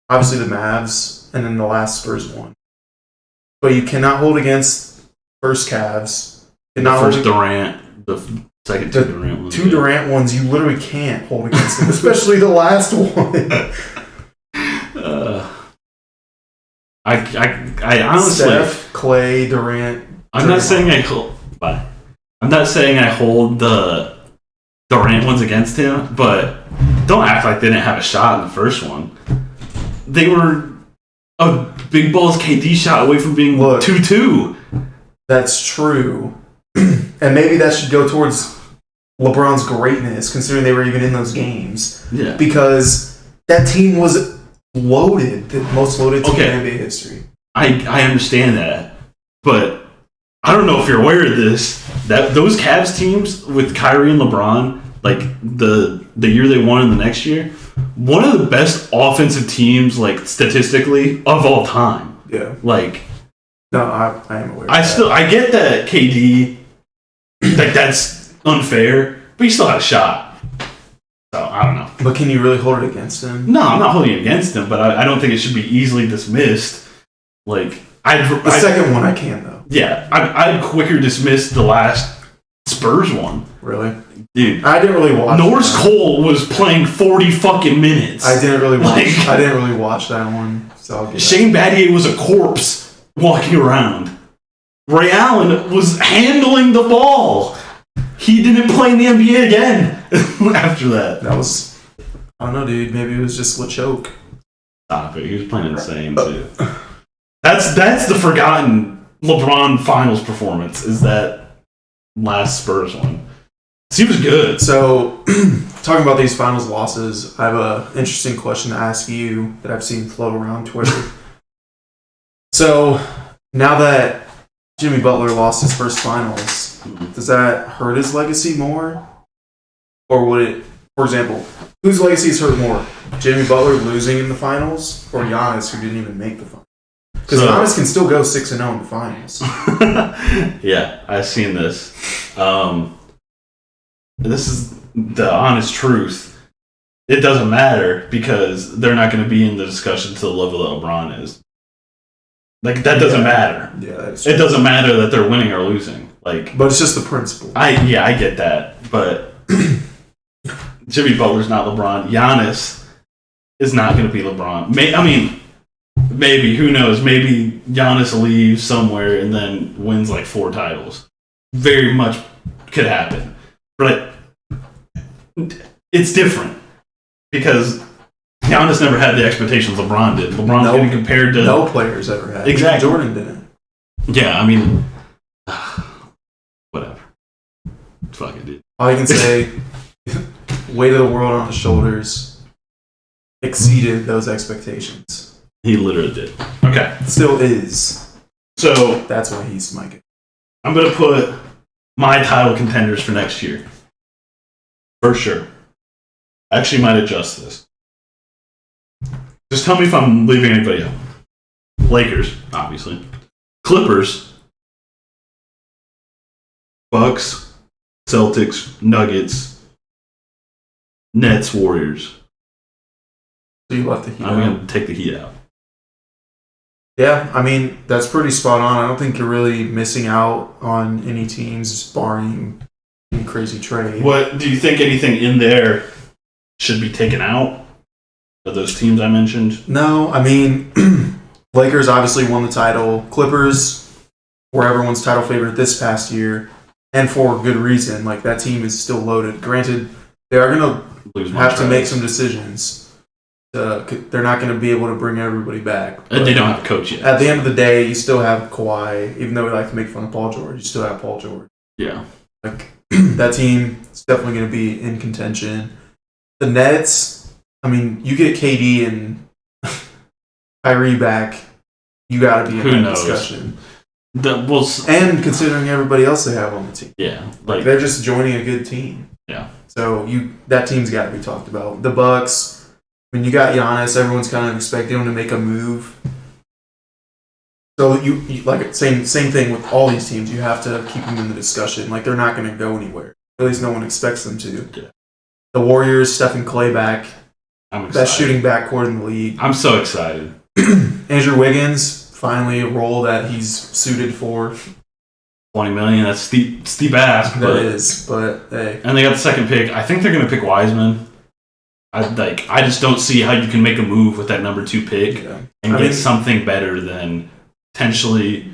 obviously the Mavs and then the last Spurs one. But you cannot hold against first Cavs.
First Durant, the second two Durant ones.
Two Durant ones you literally can't hold against him, especially the last one.
I honestly,
Steph, Clay, Durant.
I'm not saying I hold the Durant ones against him, but don't act like they didn't have a shot in the first one. They were a big balls KD shot away from being 2-2.
That's true. And maybe that should go towards LeBron's greatness, considering they were even in those games.
Yeah. Because
that team was loaded, the most loaded team in NBA history.
I understand that, but I don't know if you're aware of this. That those Cavs teams with Kyrie and LeBron, like the year they won and the next year, one of the best offensive teams, like statistically, of all time.
Yeah.
Like,
no, I am aware.
I get that KD, like that's unfair, but he still had a shot. So I don't know.
But can you really hold it against him?
No, I'm not holding it against him, but I don't think it should be easily dismissed. Like
the second one, I can though.
Yeah, I'd quicker dismiss the last Spurs one.
Really,
dude?
I didn't really watch.
Norris Cole was playing 40 fucking minutes.
I didn't really watch that one. So
Shane Battier was a corpse walking around. Ray Allen was handling the ball. He didn't play in the NBA again after that.
That was, I don't know, dude. Maybe it was just LeChoke.
Stop it. He was playing insane too. That's the forgotten LeBron Finals performance. Is that last Spurs one? He was good.
So, talking about these Finals losses, I have an interesting question to ask you that I've seen float around Twitter. So, now that Jimmy Butler lost his first Finals, does that hurt his legacy more? Or would it, for example, whose legacy is hurt more? Jimmy Butler losing in the Finals or Giannis who didn't even make the Finals? Because Giannis can still go 6-0 in the Finals.
Yeah, I've seen this. This is the honest truth. It doesn't matter because they're not going to be in the discussion to the level that LeBron is. Like, that doesn't matter.
Yeah, that is true.
It doesn't matter that they're winning or losing. Like,
but it's just the principle.
I get that. But Jimmy Butler's not LeBron. Giannis is not going to be LeBron. Maybe. Who knows? Maybe Giannis leaves somewhere and then wins like 4 titles. Very much could happen. But it's different. Because Giannis never had the expectations LeBron did. LeBron's getting compared to...
No players ever had.
Exactly.
Jordan didn't.
Yeah, whatever. Fuck it, dude.
All you can say, weight of the world on his shoulders exceeded those expectations.
He literally did. Okay.
Still is.
So...
That's why he's my guy.
I'm going to put my title contenders for next year. For sure. I actually might adjust this. Just tell me if I'm leaving anybody out. Lakers, obviously. Clippers. Bucks. Celtics. Nuggets. Nets. Warriors.
So you left the Heat
I'm
out.
going to take the Heat out.
Yeah, I mean, that's pretty spot on. I don't think you're really missing out on any teams barring any crazy trade.
What do you think anything in there should be taken out of those teams I mentioned?
No, I mean, Lakers obviously won the title. Clippers were everyone's title favorite this past year, and for good reason. Like, that team is still loaded. Granted, they are going to have to make some decisions. They're not going to be able to bring everybody back.
And they don't have a coach yet.
At the end of the day, you still have Kawhi. Even though we like to make fun of Paul George, you still have Paul George.
Yeah.
Like, that team is definitely going to be in contention. The Nets, I mean, you get KD and Kyrie back, you got to be in that discussion. And considering everybody else they have on the team.
Yeah.
Like, they're just joining a good team.
Yeah.
So that team's got to be talked about. The Bucks, I mean, you got Giannis. Everyone's kind of expecting him to make a move. So you like same thing with all these teams. You have to keep them in the discussion. Like, they're not going to go anywhere. At least no one expects them to.
Yeah.
The Warriors, Stephen Clay back.
I'm excited.
Best shooting backcourt in the league.
I'm so excited.
Andrew Wiggins, finally a role that he's suited for.
$20 million. That's steep ass.
That is, but hey.
And they got the second pick. I think they're going to pick Wiseman. I just don't see how you can make a move with that number 2 pick and get something better than potentially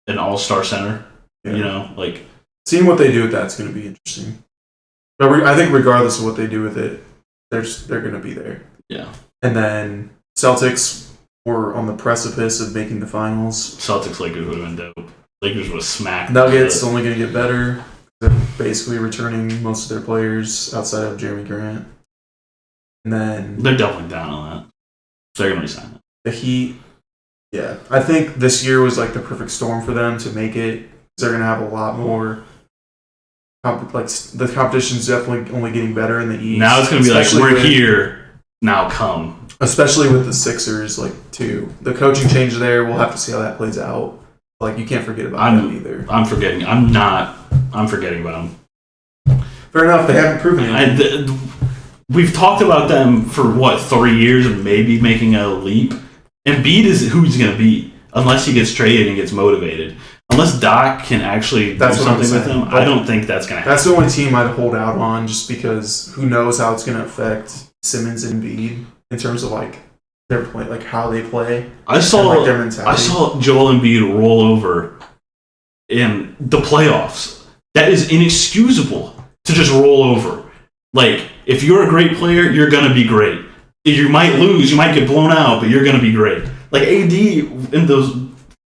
an all-star center. Yeah. You know, like,
seeing what they do with that's going to be interesting. But I think regardless of what they do with it, they're going to be there.
Yeah.
And then Celtics were on the precipice of making the finals.
Celtics Lakers would have been dope. Lakers would have smacked.
Nuggets only going to get better. They're basically returning most of their players outside of Jeremy Grant. And then
they're doubling down on that. So they're going to resign them.
The Heat, yeah. I think this year was like the perfect storm for them to make it. They're going to have a lot more. The competition's definitely only getting better in the East.
Now it's going to be like, we're here, now come.
Especially with the Sixers, too. The coaching change there, we'll have to see how that plays out. Like, you can't forget about them either.
I'm forgetting. I'm forgetting about them.
Fair enough. They haven't proven it.
We've talked about them for, 3 years and maybe making a leap. Embiid is who he's going to be, unless he gets traded and gets motivated. Unless Doc can actually do something with him, I don't think that's going to happen.
That's the only team I'd hold out on, just because who knows how it's going to affect Simmons and Embiid in terms of, their play, how they play.
I saw
their mentality.
I saw Joel Embiid roll over in the playoffs. That is inexcusable to just roll over. If you're a great player, you're going to be great. You might lose, you might get blown out, but you're going to be great. AD, in those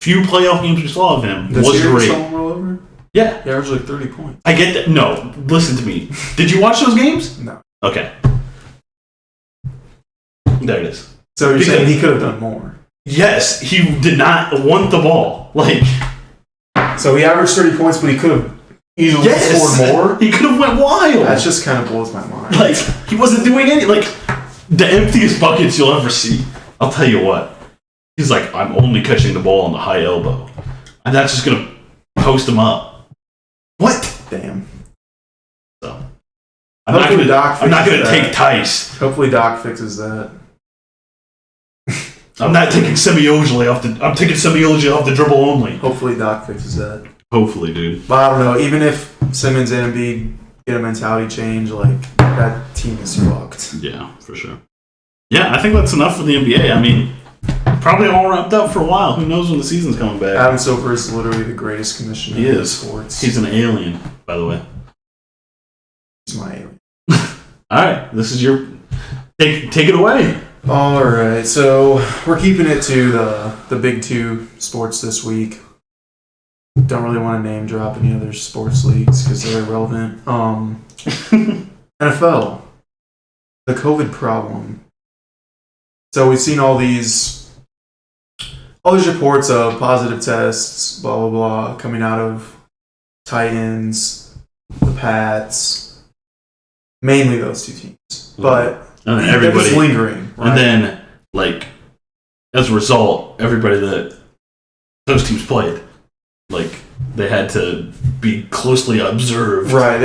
few playoff games we saw of him, was great.
Saw him roll over?
Yeah.
He averaged 30 points.
I get that. No, listen to me. Did you watch those games?
No.
Okay. There it is.
So you're saying he could have done more?
Yes, he did not want the ball.
So he averaged 30 points, but he could have easily scored more?
He could have went wild.
That just kind of blows my mind.
He wasn't doing any, the emptiest buckets you'll ever see. I'll tell you what. He's I'm only catching the ball on the high elbow. And that's just going to post him up. What?
Damn.
So, I'm not going to take Tice.
Hopefully Doc fixes that.
I'm not taking Semi-Ojeleye I'm taking Semi-Ojeleye off the dribble only.
Hopefully Doc fixes that.
Hopefully, dude.
But I don't know. Even if Simmons and Embiid get a mentality change, that team is fucked.
Yeah, for sure. Yeah, I think that's enough for the NBA. I mean, probably all wrapped up for a while. Who knows when the season's coming back?
Adam Silver is literally the greatest commissioner in sports.
He's an alien, by the way.
He's my alien.
All right, this is your take it away.
All right, so we're keeping it to the big two sports this week. Don't really want to name drop any other sports leagues because they're irrelevant. NFL, the COVID problem. So we've seen all these reports of positive tests, blah blah blah, coming out of Titans, the Pats, mainly those two teams, but
and everybody
lingering. Right?
And then, as a result, everybody that those teams played. Like, they had to be closely observed.
Right,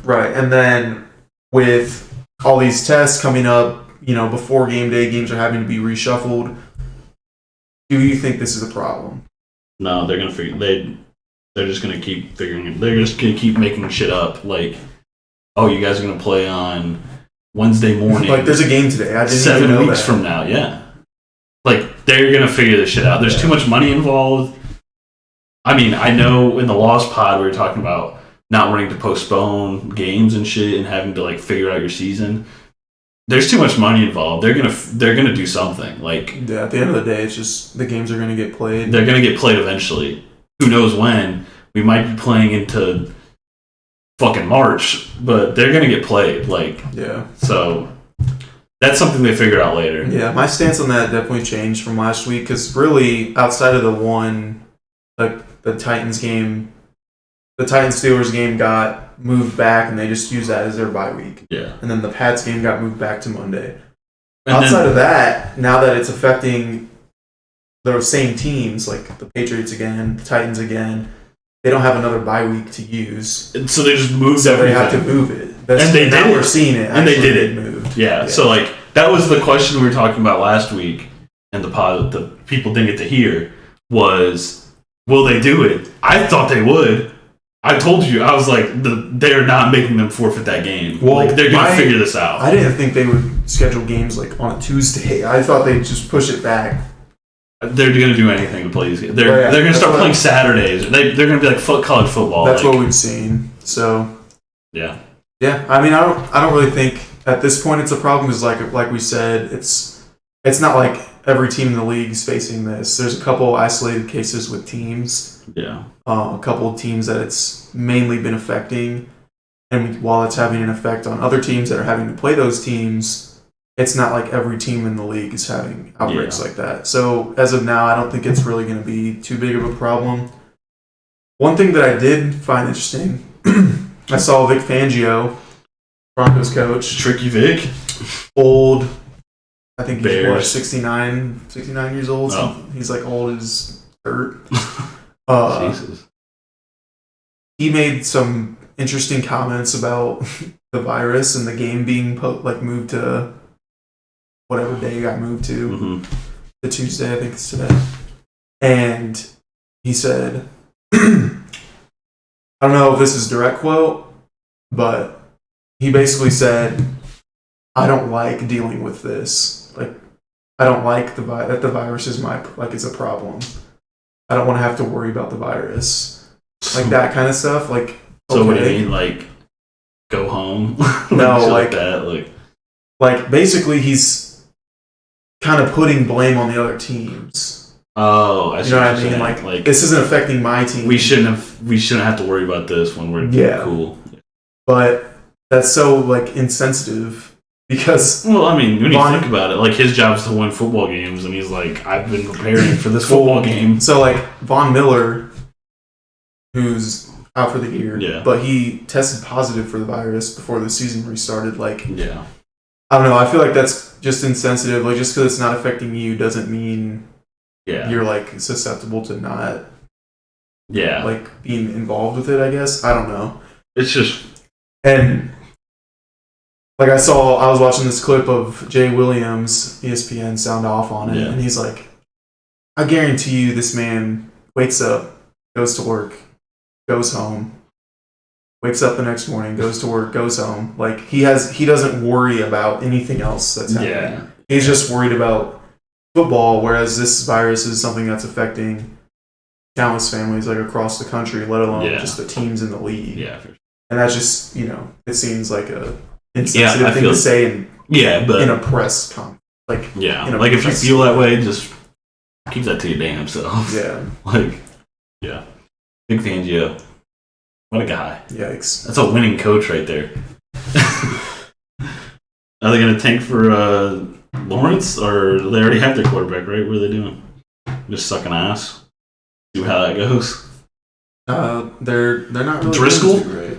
right. And then with all these tests coming up, before game day, games are having to be reshuffled. Do you think this is a problem?
No, they're gonna figure. They're just gonna keep figuring it. They're just gonna keep making shit up. Like, oh, you guys are gonna play on Wednesday morning.
Like, there's a game today. I didn't
7
even know
weeks
that.
from now. Yeah. Like, they're gonna figure this shit out. There's too much money involved. I mean, I know in the Lost Pod we were talking about not wanting to postpone games and shit and having to, like, figure out your season. There's too much money involved. They're gonna do something. Like,
yeah, at the end of the day, it's just the games are gonna get played.
They're gonna get played eventually. Who knows when? We might be playing into fucking March, but they're gonna get played. Like,
yeah.
So that's something they figure out later.
Yeah, my stance on that definitely changed from last week because really, outside of the one, like the Titans game, the Titans-Steelers game got moved back, and they just used that as their bye week.
Yeah.
And then the Pats game got moved back to Monday.
And
outside of that, now that it's affecting those same teams, like the Patriots again, the Titans again, they don't have another bye week to use.
And so they just moved
so
everything.
They have to move it.
And they
now
did
we're
it.
seeing it.
And they did it.
Moved.
Yeah. So, like, that was the question we were talking about last week, and the pod that the people didn't get to hear was, will they do it? I thought they would. I told you, I was like, they're not making them forfeit that game.
Well,
like, they're going to figure this out.
I didn't think they would schedule games like on a Tuesday. I thought they'd just push it back.
They're going to do anything to play these games. They're going to start playing Saturdays. They're going to be like college football.
That's what we've seen. So
yeah.
I mean, I don't really think at this point it's a problem because like we said, it's not like every team in the league is facing this. There's a couple isolated cases with teams.
Yeah.
A couple of teams that it's mainly been affecting, and while it's having an effect on other teams that are having to play those teams, it's not like every team in the league is having outbreaks like that. So as of now, I don't think it's really going to be too big of a problem. One thing that I did find interesting, I saw Vic Fangio, Broncos coach.
Tricky Vic.
Old. I think he's
Bears.
what, 69 years old.
Oh.
So he's like old as dirt.
Jesus.
He made some interesting comments about the virus and the game being moved to whatever day it got moved to.
Mm-hmm.
The Tuesday, I think it's today. And he said, I don't know if this is a direct quote, but he basically said, I don't like dealing with this. Like, I don't like that the virus is it's a problem. I don't want to have to worry about the virus. Like that kind of stuff. Like,
so what do you mean, like, go home?
No,
like that.
Like basically he's kind of putting blame on the other teams.
Oh, I see.
You know what I mean? Like this isn't affecting my team.
We shouldn't have to worry about this when we're cool.
But that's so like insensitive because
well, I mean, when you think about it, like his job is to win football games, and he's like, I've been preparing for this football game.
So like Von Miller, who's out for the year, but he tested positive for the virus before the season restarted. Like, I don't know. I feel like that's just insensitive. Like, just because it's not affecting you doesn't mean you're like susceptible to not like being involved with it. I guess I don't know.
It's just
and. Like I was watching this clip of Jay Williams, ESPN, sound off on it, and he's like, I guarantee you this man wakes up, goes to work, goes home, wakes up the next morning, goes to work, goes home. Like he doesn't worry about anything else that's happening.
Yeah.
He's just worried about football, whereas this virus is something that's affecting countless families like across the country, let alone just the teams in the league.
Yeah. For sure.
And that's just, it seems like a insensitive thing to say in a press conference. Like,
like if you feel that way, just keep that to your damn self.
Yeah.
Big Fangio. What a guy.
Yikes.
That's a winning coach right there. Are they going to tank for Lawrence, or they already have their quarterback, right? What are they doing? Just sucking ass? See how that goes?
They're not really
Driscoll?
right?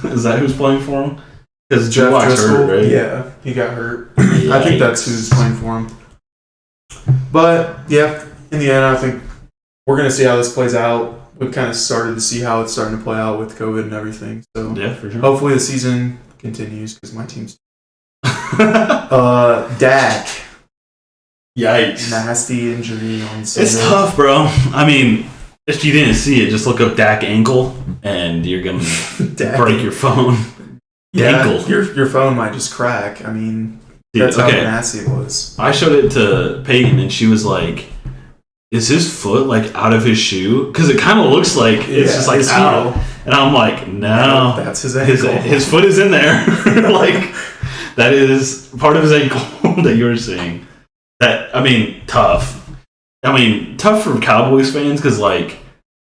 Is that who's playing for him? Because
Jeff Driscoll,
hurt, right?
Yeah, he got hurt. I think that's who's playing for him. But yeah, in the end, I think we're going to see how this plays out. We've kind of started to see how it's starting to play out with COVID and everything. So
yeah, for sure.
Hopefully the season continues because my team's. Dak.
Yikes.
Nasty injury on Sunday.
It's tough, bro. I mean, if you didn't see it, just look up Dak ankle, and you're gonna break your phone. Ankle.
Your phone might just crack. I mean, that's how nasty it was.
I showed it to Peyton, and she was like, "Is his foot like out of his shoe? Because it kind of looks like it's just like out." And I'm like, "No,
that's his ankle.
His foot is in there. Like that is part of his ankle that you were seeing." That, I mean, tough. I mean, tough for Cowboys fans because, like,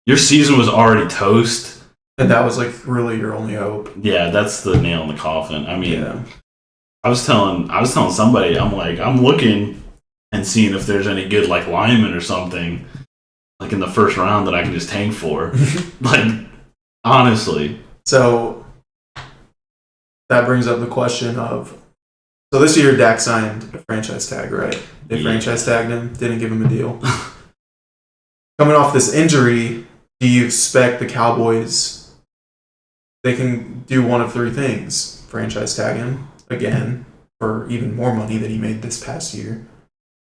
your season was already toast.
And that was, like, really your only hope.
Yeah, that's the nail in the coffin. I mean, I was telling somebody, I'm like, I'm looking and seeing if there's any good, like, linemen or something, like, in the first round that I can just tank for. Like, honestly.
So, that brings up the question of, so this year, Dak signed a franchise tag, right? They franchise tagged him, didn't give him a deal. Coming off this injury, do you expect the Cowboys, they can do one of three things? Franchise tag him again for even more money than he made this past year.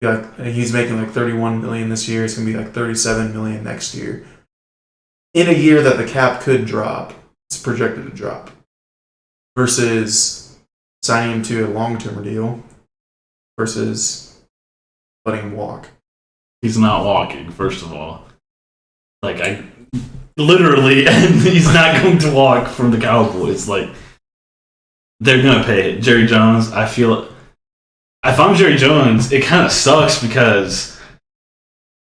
Like, he's making like $31 million this year. It's going to be like $37 million next year. In a year that the cap could drop, it's projected to drop. Versus signing him to a long-term deal versus letting him walk.
He's not walking, first of all. Like, literally, and he's not going to walk from the Cowboys. Like, they're going to pay it. Jerry Jones, I feel, if I'm Jerry Jones, it kind of sucks because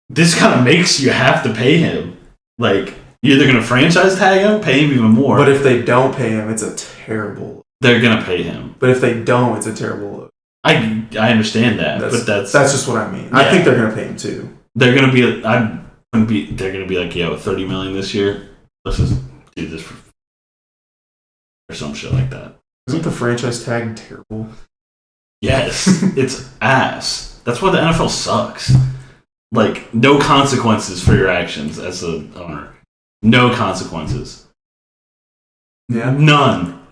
this kind of makes you have to pay him. Like, you're either going to franchise tag him, pay him even more.
But if they don't pay him, it's a terrible.
They're going to pay him.
But if they don't, it's a terrible look.
I understand that, but that's
just what I mean. Yeah. I think they're going to pay him too.
They're going to be they're going to be like, yeah, with $30 million this year, let's just do this or some shit like that.
Isn't the franchise tag terrible?
Yes, it's ass. That's why the NFL sucks. Like, no consequences for your actions as an owner. No consequences.
Yeah.
None.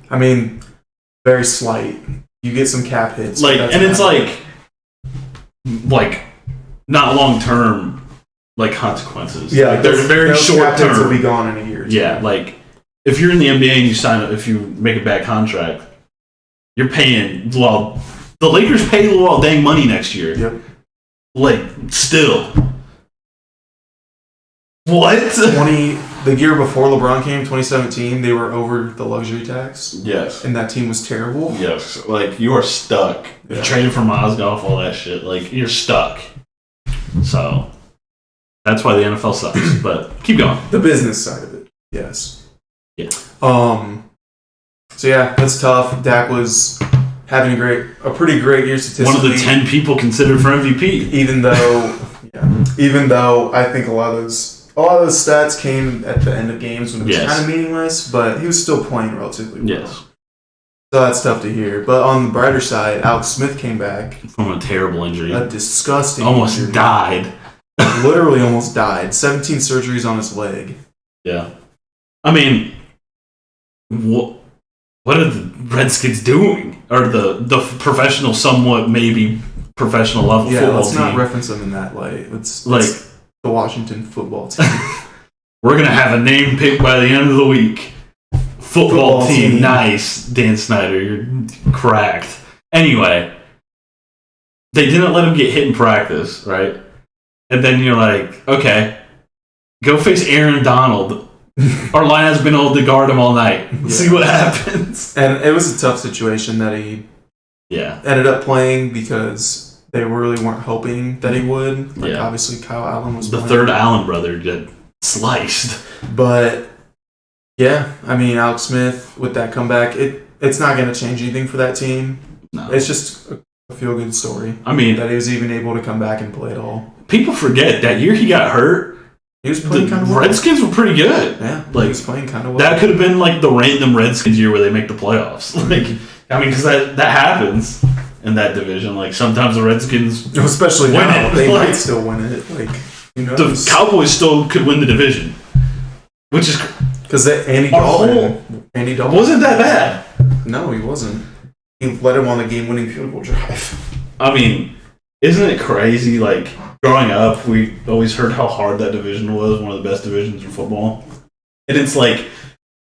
I mean, very slight. You get some cap hits.
Like, and it's like not long term, like consequences.
Yeah,
like, they're very short term.
Will be gone in a year.
Yeah, like if you're in the NBA and you sign up, if you make a bad contract, you're paying. Well, the Lakers pay Luol Deng money next year.
Yep.
Like, still. What?
The year before LeBron came, 2017, they were over the luxury tax.
Yes.
And that team was terrible.
Yes. Like, you are stuck. Yeah. You traded for Mozgov, all that shit. Like, you're stuck. So, that's why the NFL sucks. But keep going.
The business side of it. Yes.
Yeah.
So, yeah, that's tough. Dak was having a pretty great year statistically.
One of the 10 people considered for MVP.
Even though I think a lot of those stats came at the end of games when it was kind of meaningless, but he was still playing relatively well.
Yes.
So that's tough to hear. But on the brighter side, Alex Smith came back
from a terrible injury.
A disgusting
injury. Died.
Literally almost died. 17 surgeries on his leg.
Yeah. I mean, what are the Redskins doing? Or the professional, somewhat maybe professional level football team? Yeah,
let's not reference them in that light. It's the Washington football team.
We're going to have a name picked by the end of the week. Football team. Nice, Dan Snyder. You're cracked. Anyway, they didn't let him get hit in practice, right? And then you're like, okay, go face Aaron Donald. Our line has been able to guard him all night. Let's see what happens.
And it was a tough situation that he ended up playing because they really weren't hoping that he would. Like, obviously, Kyle Allen was
the third Allen brother get sliced.
But, yeah, I mean, Alex Smith, with that comeback, it's not going to change anything for that team. No. It's just a feel-good story.
I mean,
that he was even able to come back and play at all.
People forget that year he got hurt.
He was playing kind of well.
Redskins were pretty good.
Yeah,
like,
he was playing kind of well.
That could have been like the random Redskins year where they make the playoffs. Like, I mean, because that happens. in that division. Like sometimes the Redskins,
especially
win
now,
it.
they
Like,
might still win it. Like, who
the
knows?
Cowboys still could win the division, which is
Because Andy Dalton
wasn't that bad.
No, he wasn't. He led him on the game-winning field goal drive.
I mean, isn't it crazy? Like growing up, we always heard how hard that division was, one of the best divisions in football, and it's like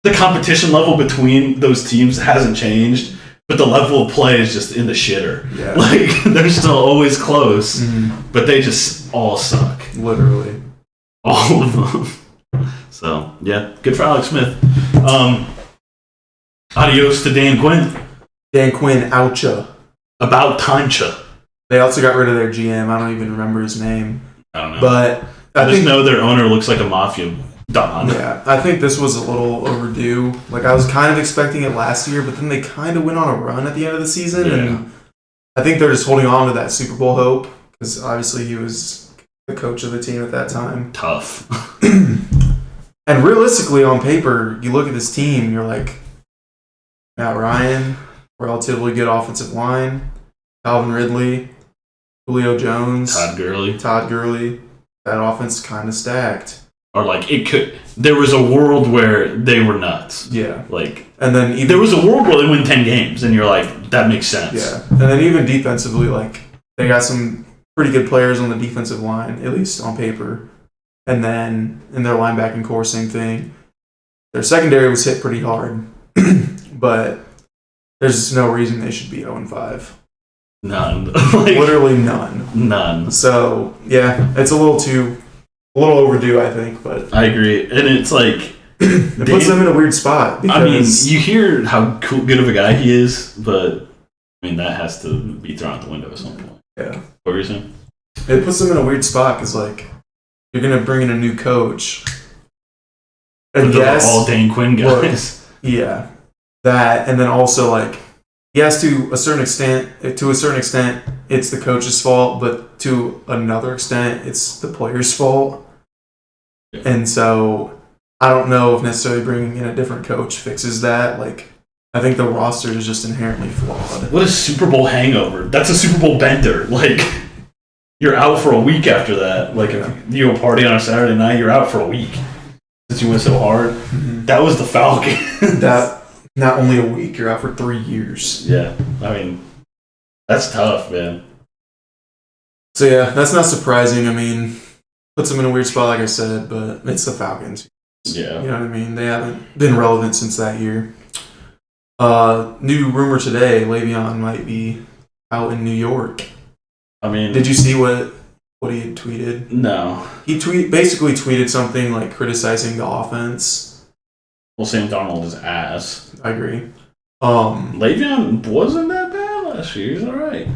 the competition level between those teams hasn't changed, but the level of play is just in the shitter.
Yeah.
Like they're still always close,
Mm-hmm.
but they just all suck.
Literally.
All of them. So, yeah, good for Alex Smith. Adios to Dan Quinn.
Dan Quinn, oucha.
About time-cha.
They also got rid of their GM. I don't even remember his name.
I don't know.
But
I just know their owner looks like a mafia don.
Yeah, I think this was a little overdue. Like, I was kind of expecting it last year, but then they kind of went on a run at the end of the season.
Yeah.
And I think they're just holding on to that Super Bowl hope because obviously he was the coach of the team at that time.
Tough.
And realistically, on paper, you look at this team, you're like, Matt Ryan, relatively good offensive line, Calvin Ridley, Julio Jones,
Todd
Gurley. That offense is kind of stacked.
Or like it could. There was a world where they were nuts.
Yeah.
Like,
and then even,
there was a world where they win 10 games, and you're like, that makes sense.
Yeah. And then even defensively, like, they got some pretty good players on the defensive line, at least on paper. And then in their linebacking core, same thing. Their secondary was hit pretty hard, but there's just no reason they should be 0-5.
None.
Literally none.
None.
So yeah, it's a little overdue, I think. But
I agree, and it's like
it puts them in a weird spot. Because,
I mean, you hear how good of a guy he is, but I mean that has to be thrown out the window at some point.
Yeah.
What were you saying?
It puts them in a weird spot because like you're gonna bring in a new coach. And
yes, all Dan Quinn guys.
Well, yeah, that, and then also like yes, to a certain extent, it's the coach's fault, but to another extent, it's the player's fault. Yeah. And so I don't know if necessarily bringing in a different coach fixes that. Like, I think the roster is just inherently flawed.
What a Super Bowl hangover! That's a Super Bowl bender. Like, you're out for a week after that. Like, if you go party on a Saturday night, you're out for a week since you went so hard. Mm-hmm. That was the Falcons.
That. Not only a week, you're out for 3 years.
Yeah, I mean, that's tough, man.
So yeah, that's not surprising. I mean, puts them in a weird spot, like I said, but it's the Falcons.
Yeah.
You know what I mean? They haven't been relevant since that year. New rumor today, Le'Veon might be out in New York.
I mean...
Did you see what he had tweeted?
No.
He basically tweeted something like criticizing the offense.
Well, Sam Darnold is ass.
I agree.
Le'Veon wasn't that bad last year. He's all right.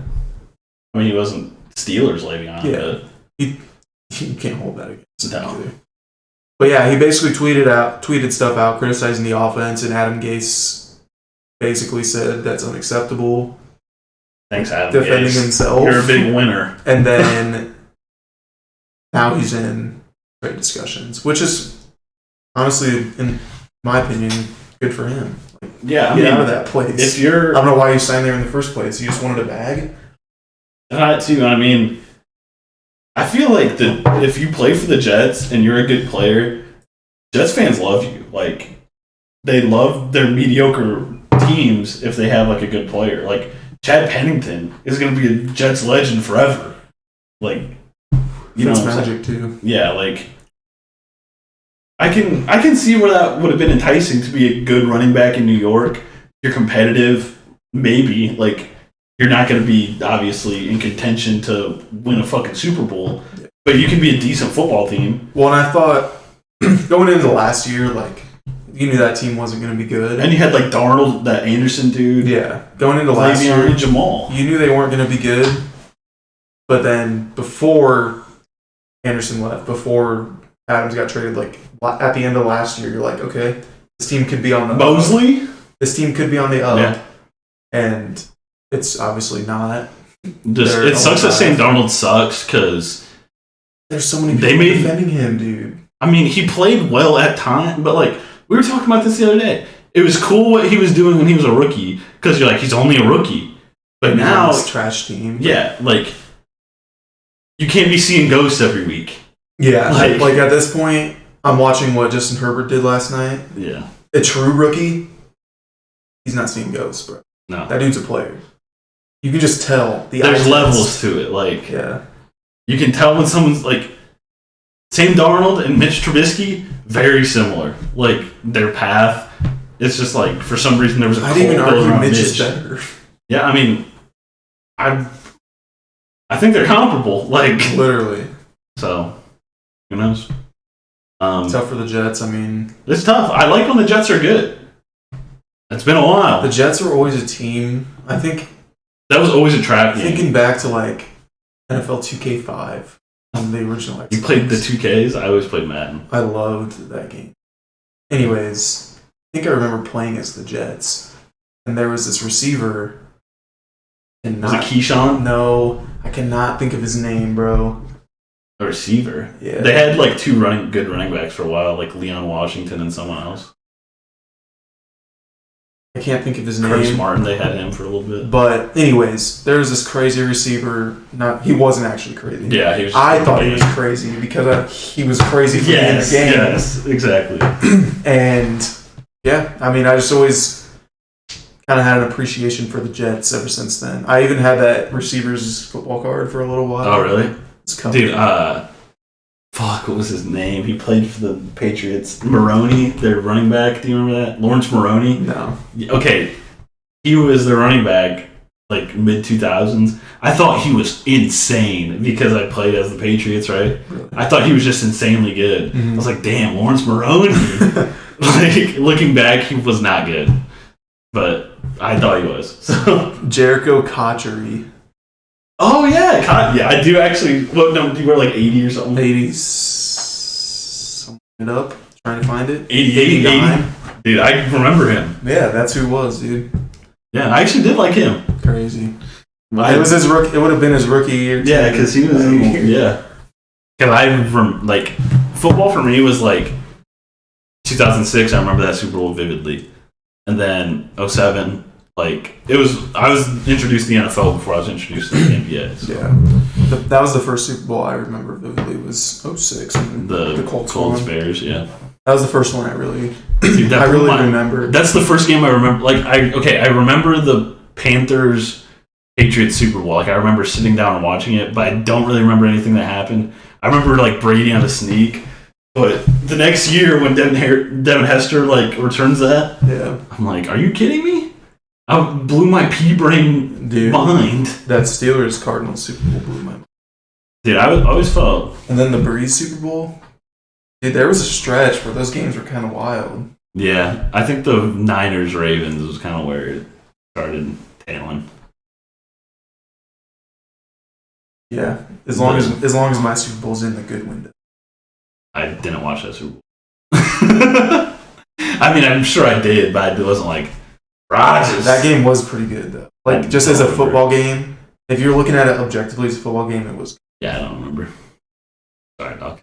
I mean, he wasn't Steelers Le'Veon.
Yeah. But you can't hold that against him either.
No.
But yeah, he basically tweeted stuff out criticizing the offense, and Adam Gase basically said that's unacceptable.
Thanks, Adam
defending
Gase.
himself.
You're a big winner.
And then now he's in trade discussions, which is honestly, in my opinion, good for him. Like,
yeah,
get out of that place.
If you're,
I don't know why you signed there in the first place. You just wanted a bag.
Too. I mean, I feel like if you play for the Jets and you're a good player, Jets fans love you. Like, they love their mediocre teams if they have like a good player. Like, Chad Pennington is going to be a Jets legend forever. Like, you know,
magic too.
Yeah, like. I can see where that would have been enticing to be a good running back in New York. You're competitive, maybe. Like, you're not going to be, obviously, in contention to win a fucking Super Bowl, but you can be a decent football team.
Well, and I thought, going into last year, like, you knew that team wasn't going to be good.
And you had, like, Darnold, that Anderson dude.
Yeah. Going into last year,
and Jamal.
You knew they weren't going to be good, but then before Anderson left, before Adams got traded, like, at the end of last year, you're like, okay, this team could be on the
Mosley?
up. This team could be on the up.
Yeah.
And it's obviously not.
It sucks that Sam Darnold sucks because
there's so many people defending him, dude.
I mean, he played well at times, but like we were talking about this the other day. It was cool what he was doing when he was a rookie because you're like, he's only a rookie. But now,
this trash team.
Yeah, like you can't be seeing ghosts every week.
Yeah, like at this point, I'm watching what Justin Herbert did last night.
Yeah,
a true rookie. He's not seeing ghosts, bro.
No,
that dude's a player. You can just tell
there's levels to it. Like,
yeah,
you can tell when someone's like Sam Darnold and Mitch Trubisky, very similar. Like their path. It's just like for some reason there was a.
I'd even argue Mitch is better.
Yeah, I mean, I think they're comparable. Like
literally.
So, who knows?
Tough for the Jets. I mean,
it's tough. I like when the Jets are good. It's been a while.
The Jets were always a team. I think
that was always a trap game.
Thinking back to like NFL 2K5 on the original Xbox.
You played the 2Ks? I always played Madden.
I loved that game. Anyways, I think I remember playing as the Jets, and there was this receiver.
Was it Keyshawn?
No, I cannot think of his name, bro.
A receiver?
Yeah.
They had like two good running backs for a while, like Leon Washington and someone else.
I can't think of his name.
Curtis Martin, they had him for a little bit.
But anyways, there was this crazy receiver. He wasn't actually crazy.
Yeah, he was.
I thought he was crazy because he was crazy for being in the game.
Yes, exactly.
And yeah, I mean, I just always kind of had an appreciation for the Jets ever since then. I even had that receivers football card for a little while.
Oh, really? Dude,
fuck,
what was his name? He played for the Patriots. Maroney, their running back. Do you remember that? Lawrence Maroney?
No.
Okay. He was the running back, like, mid-2000s. I thought he was insane because I played as the Patriots, right?
Really?
I thought he was just insanely good.
Mm-hmm.
I was like, damn, Lawrence Maroney? Like, looking back, he was not good. But I thought he was. So
Jericho Cotchery.
Oh, yeah. Yeah, I do actually. What number? Do you wear like 80 or something?
80s. Summing it up. Trying to find it.
89. Dude, I remember him.
Yeah, that's who it was, dude.
Yeah, I actually did like him.
Crazy. It was his rookie. It would have been his rookie year.
Yeah, because he was. Yeah. Because like, football for me was like 2006. I remember that Super Bowl vividly. And then 07. Like, I was introduced to the NFL before I was introduced to the NBA. So.
Yeah. That was the first Super Bowl I remember vividly was 06. The Colts
Bears, yeah.
That was the first one I really remember.
That's the first game I remember. Like, I remember the Panthers Patriots Super Bowl. Like, I remember sitting down and watching it, but I don't really remember anything that happened. I remember, like, Brady on a sneak. But the next year when Devin Hester, like, returns that, I'm like, are you kidding me? I blew my pea-brain mind.
That Steelers-Cardinals Super Bowl blew my mind.
Dude, I always felt...
And then the Breeze Super Bowl. Dude, there was a stretch where those games were kind of wild.
Yeah, I think the Niners-Ravens was kind of where it started tailing.
Yeah, as long as my Super Bowl's in the good window.
I didn't watch that Super Bowl. I mean, I'm sure I did, but it wasn't like... Rodgers.
That game was pretty good, though. Like, just as a football game, if you're looking at it objectively as a football game, it was.
Yeah, I don't remember. Sorry, Doc.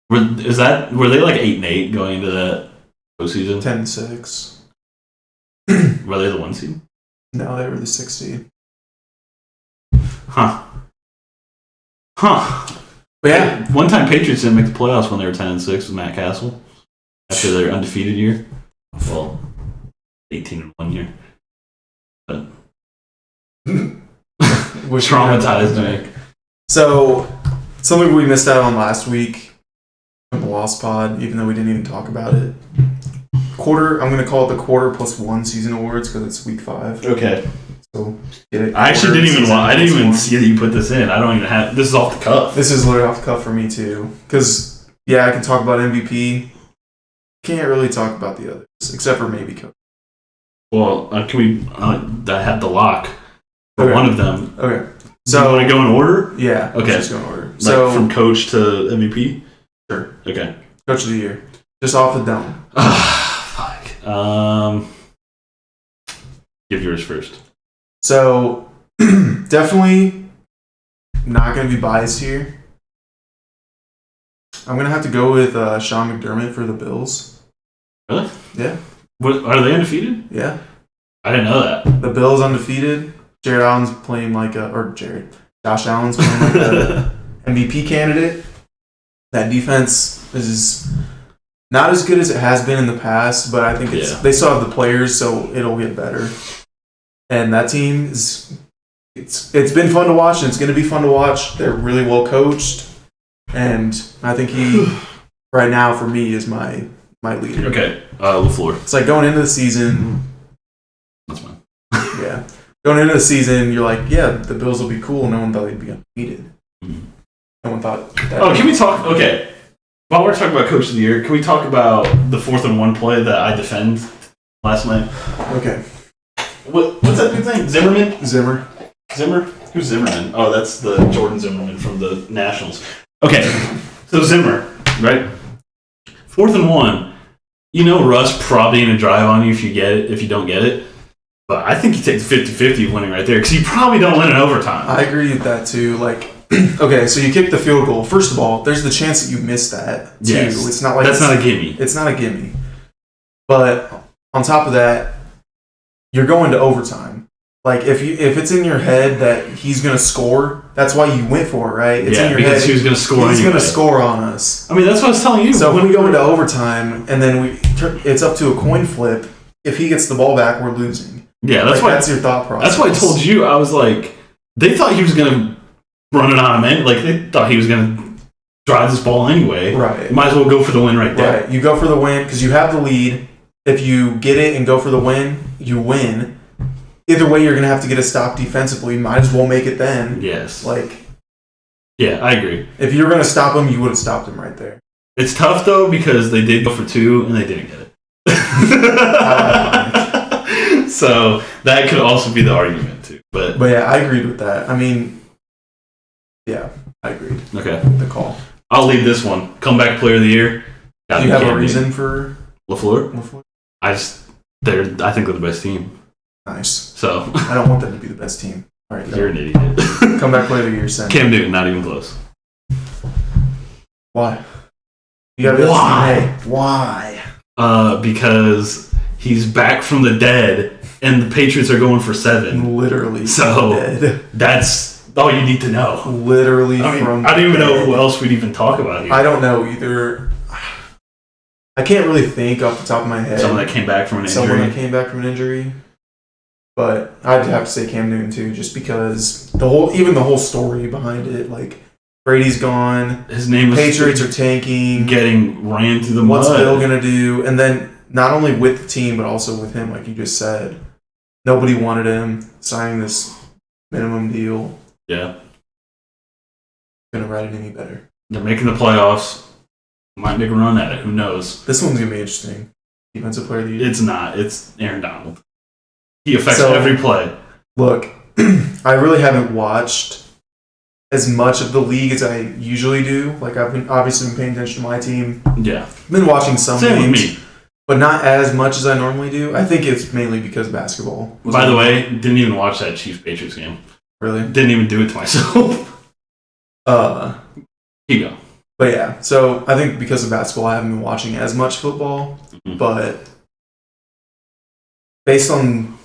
Were they like 8-8 going into that postseason?
10-6.
Were they the 1 seed?
No, they were the 6 seed.
Huh.
But yeah,
one time Patriots didn't make the playoffs when they were 10-6 with Matt Castle after their undefeated year. Well, 18-1 year. But
which
traumatized me.
So, something we missed out on last week from the Lost Pod, even though we didn't even talk about it. I'm going to call it the quarter plus one season awards because it's week 5.
Okay.
So, get it.
I actually didn't even see that you put this in. I don't even have. This is off the cuff.
This is literally off the cuff for me too. Because, yeah, I can talk about MVP. Can't really talk about the others, except for maybe Coach.
Well, can we? I have the lock for one of them.
Okay.
So, you want to go in order?
Yeah.
Okay.
Let's just go in order.
Like so, from coach to MVP?
Sure.
Okay.
Coach of the year. Just off the dome.
Fuck. Give yours first.
So, definitely not going to be biased here. I'm going to have to go with Sean McDermott for the Bills.
Really?
Yeah.
What, are they undefeated?
Yeah.
I didn't know that.
The Bills undefeated. Josh Allen's playing like a MVP candidate. That defense is not as good as it has been in the past, but I think they still have the players, so it'll get better. And that team it's been fun to watch, and it's going to be fun to watch. They're really well coached, and I think he right now for me is my leader.
Okay, LaFleur.
It's like going into the season.
That's fine.
Yeah, going into the season, you're like, yeah, the Bills will be cool. No one thought they'd be undefeated. No one thought that.
Oh, can we talk? Okay, while we're talking about Coach of the Year, can we talk about the 4th and 1 play that I defend last night?
Okay.
What's that dude's name?
Zimmer.
Who's Zimmerman? Oh, that's the Jordan Zimmerman from the Nationals. Okay, so Zimmer, right? 4th and 1. You know Russ probably going to drive on you if you don't get it. But I think he takes 50-50 winning right there because you probably don't win in overtime.
I agree with that too. Like, okay, so you kick the field goal. First of all, there's the chance that you miss that too.
Yes.
It's not like
that's not a gimme.
It's not a gimme. But on top of that, you're going to overtime. Like if it's in your head that he's going to score, that's why you went for it, right? It's in your
because
head.
he was going to score.
He's going to score on us.
I mean, that's what I was telling you.
So if we go into overtime and then it's up to a coin flip, if he gets the ball back, we're losing.
Yeah,
that's your thought process.
That's why I told you. I was like, they thought he was going to run it on him. Like they thought he was going to drive this ball anyway.
Right.
Might as well go for the win right there.
Right. You go for the win because you have the lead. If you get it and go for the win, you win. Either way, you're going to have to get a stop defensively. Might as well make it then.
Yes.
Yeah,
I agree.
If you were going to stop him, you would have stopped him right there.
It's tough, though, because they did go for 2 and they didn't get it. So that could also be the argument, too. But
yeah, I agreed with that. I mean, yeah, I agreed.
Okay.
The call.
I'll lead this one. Comeback player of the year.
Do you have a reason for
LaFleur? I think they're the best team.
Nice.
So
I don't want them to be the best team. All right,
you're an idiot.
Comeback player of the year, Sam.
Cam Newton, not even close.
Why? You gotta Why?
Because he's back from the dead, and the Patriots are going for 7.
Literally.
So
dead.
That's all you need to know.
Literally
I
from.
I don't even know who else we'd even talk about here.
I don't know either. I can't really think off the top of my head.
Someone that came back from an injury.
But I'd have to say Cam Newton too, just because the whole story behind it, like Brady's gone,
his name was
Patriots are tanking,
getting ran through the mud.
What's Bill gonna do? And then not only with the team but also with him, like you just said, nobody wanted him signing this minimum deal.
Yeah,
gonna write it any better.
They're making the playoffs. Might make a run at it. Who knows?
This one's gonna be interesting. Defensive player of the year.
It's not. It's Aaron Donald. He affects every play.
Look, I really haven't watched as much of the league as I usually do. Like I've been paying attention to my team.
Yeah.
I've been watching some
Same
games,
with me.
but not as much as I normally do. I think it's mainly because of basketball.
By the way, didn't even watch that Chiefs-Patriots game.
Really?
Didn't even do it to myself.
Here
you go.
But yeah, so I think because of basketball, I haven't been watching as much football. Mm-hmm. But based on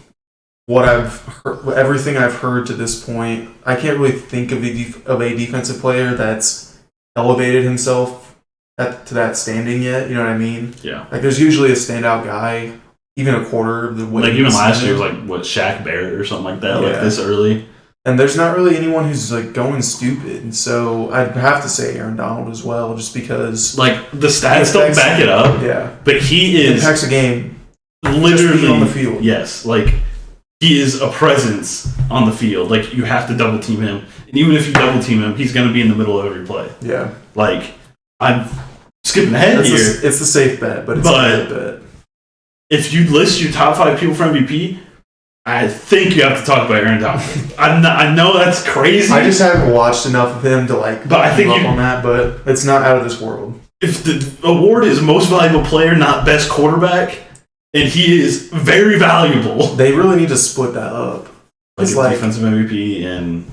what I've heard, everything I've heard to this point, I can't really think of a defensive player that's elevated himself to that standing yet. You know what I mean?
Yeah.
Like there's usually a standout guy, even a quarter of the way.
Like even last year was like Shaq Barrett or something like that. Yeah. Like this early.
And there's not really anyone who's like going stupid. So I'd have to say Aaron Donald as well, just because
like the stats don't back it up.
Yeah.
But he
impacts a game.
Literally
on the field.
Yes. Like he is a presence on the field. Like you have to double team him. And even if you double team him, he's gonna be in the middle of every play.
Yeah.
Like I'm skipping ahead here.
It's the safe bet, but it's a bad bet.
If you list your top 5 people for MVP, I think you have to talk about Aaron Donald. I know that's crazy.
I just haven't watched enough of him to
but I think
on that, but it's not out of this world.
If the award is most valuable player, not best quarterback, and he is very valuable.
They really need to split that up.
It's like defensive MVP and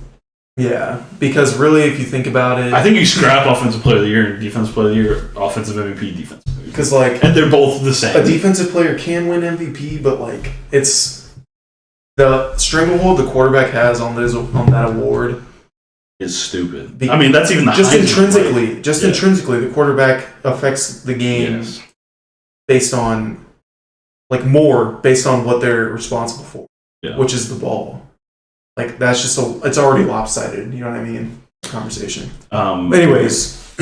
yeah, because really, if you think about it,
I think you scrap offensive player of the year and defensive player of the year, offensive MVP, defensive MVP.
Because like,
and they're both the same.
A defensive player can win MVP, but like it's The stranglehold the quarterback has on that award
is stupid. I mean, that's even the
just
Heisman,
intrinsically.
right?
Just intrinsically, the quarterback affects the game based on, like, more based on what they're responsible for, which is the ball. Like, that's just it's already lopsided. You know what I mean? Conversation. Anyways,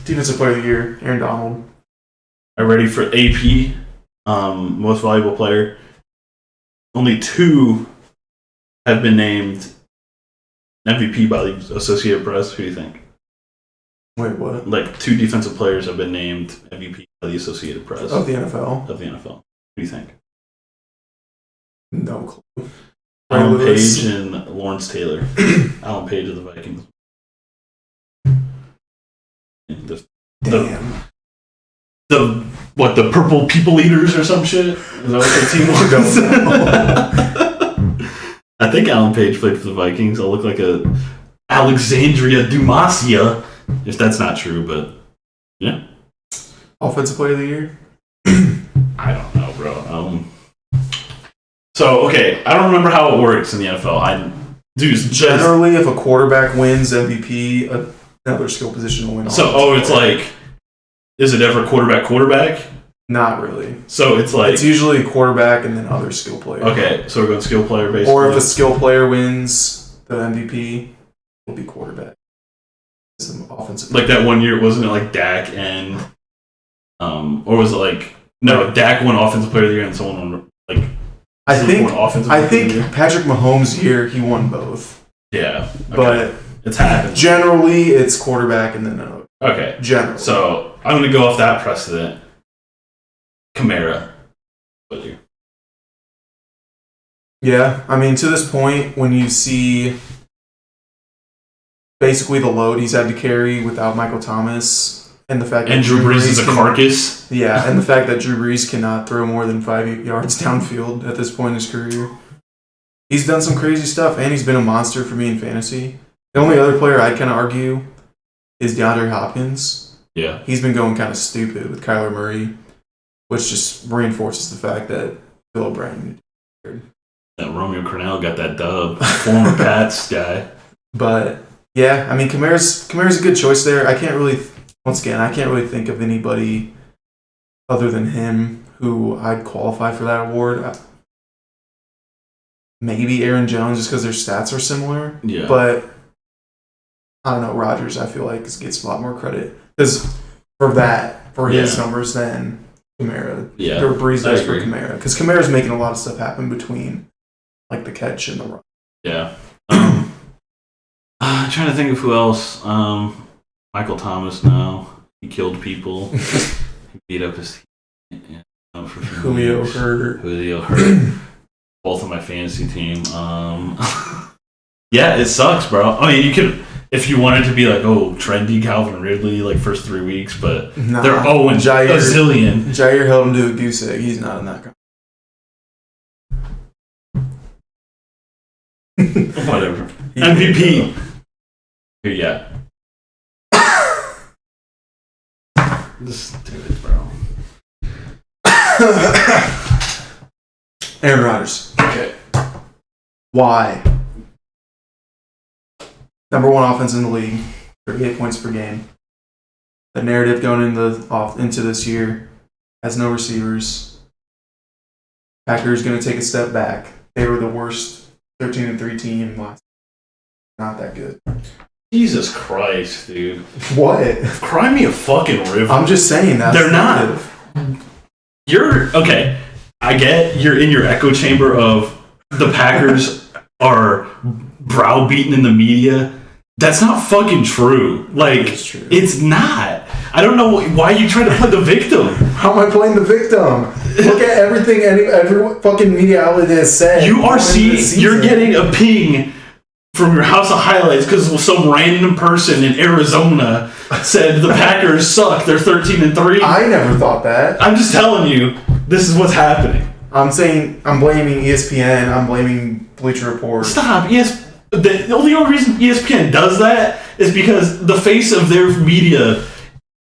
defensive player of the year, Aaron Donald.
Are ready for AP, most valuable player? Only 2 have been named MVP by the Associated Press. Who do you think?
Wait, what?
Like 2 defensive players have been named MVP by the Associated Press.
Of the NFL?
Of the NFL. Who do you think?
No clue.
Alan Page and Lawrence Taylor. Alan Page of the Vikings.
Damn.
The purple people eaters or some shit? Is that what their team was? I think Alan Page played for the Vikings. I'll look like a Alexandria Dumasia, if that's not true, but yeah.
Offensive player of the year?
I don't know, bro. So, okay, I don't remember how it works in the NFL.
Generally, if a quarterback wins MVP, another skill position will win.
So, it's like, is it ever quarterback?
Not really.
So it's like
it's usually quarterback and then other skill player.
Okay, so we're going skill player basically.
Or if a skill player wins the MVP, it'll be quarterback. It's an offensive.
Like that one year, wasn't it like Dak and or was it like no, Dak won offensive player of the year and someone won like
I think Patrick Mahomes' year he won both.
Yeah. Okay.
But
it's happened.
Generally it's quarterback and then
okay.
Generally.
So I'm gonna go off that precedent. Kamara.
Yeah, I mean, to this point, when you see basically the load he's had to carry without Michael Thomas, and the fact that
Drew Brees is a carcass.
Yeah, and the fact that Drew Brees cannot throw more than 5 yards downfield at this point in his career. He's done some crazy stuff, and he's been a monster for me in fantasy. The only other player I'd kind of argue is DeAndre Hopkins.
Yeah.
He's been going kind of stupid with Kyler Murray, which just reinforces the fact that Bill O'Brien.
That Romeo Crennel got that dub. Former Pats guy.
But, yeah, I mean, Kamara's a good choice there. I can't really think of anybody other than him who I'd qualify for that award. Maybe Aaron Jones, just because their stats are similar.
Yeah.
But, I don't know, Rodgers, I feel like, gets a lot more credit. Because for his numbers than Kamara.
Yeah.
Or Brees does for Kamara. Because Kamara's making a lot of stuff happen between, like, the catch and the run.
Yeah. I'm trying to think of who else. Michael Thomas now. He killed people. He beat up his team. Yeah,
Julio
hurt. Both of my fantasy team. Yeah, it sucks, bro. I mean, you could... If you wanted to be like, trendy Calvin Ridley, like first 3 weeks, but they're 0 and a zillion.
Jair held him to a goose egg. He's not in that
Whatever. MVP. Who yeah. This dude, bro.
Aaron Rodgers.
Okay.
Why? Number 1 offense in the league, 38 points per game. The narrative going into this year has no receivers. Packers going to take a step back. They were the worst 13-3 team last. Not that good.
Jesus Christ, dude.
What?
Cry me a fucking river.
I'm just saying that.
They're not. You're okay. I get you're in your echo chamber of the Packers are browbeaten in the media. That's not fucking true. Like,
true.
It's not. I don't know why you try to play the victim.
How am I playing the victim? Look at everything every fucking media outlet has said.
You're getting a ping from your house of highlights because some random person in Arizona said the Packers suck. They're 13-3.
I never thought that.
I'm just telling you, this is what's happening.
I'm saying I'm blaming ESPN. I'm blaming Bleacher Report.
Stop. The only reason ESPN does that is because the face of their media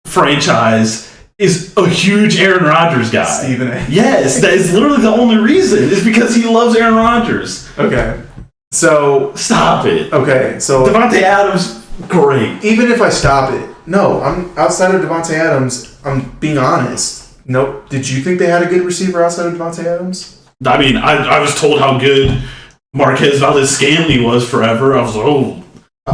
franchise is a huge Aaron Rodgers guy.
Stephen A.
Yes, that is literally the only reason. Is because he loves Aaron Rodgers.
Okay. So
stop it.
Okay, so
Devontae Adams, great.
Even if I stop it, no, I'm outside of Devontae Adams. I'm being honest. Nope. Did you think they had a good receiver outside of Devontae Adams?
I mean, I was told how good Marquez Valdez-Scantling was forever. I was like, oh,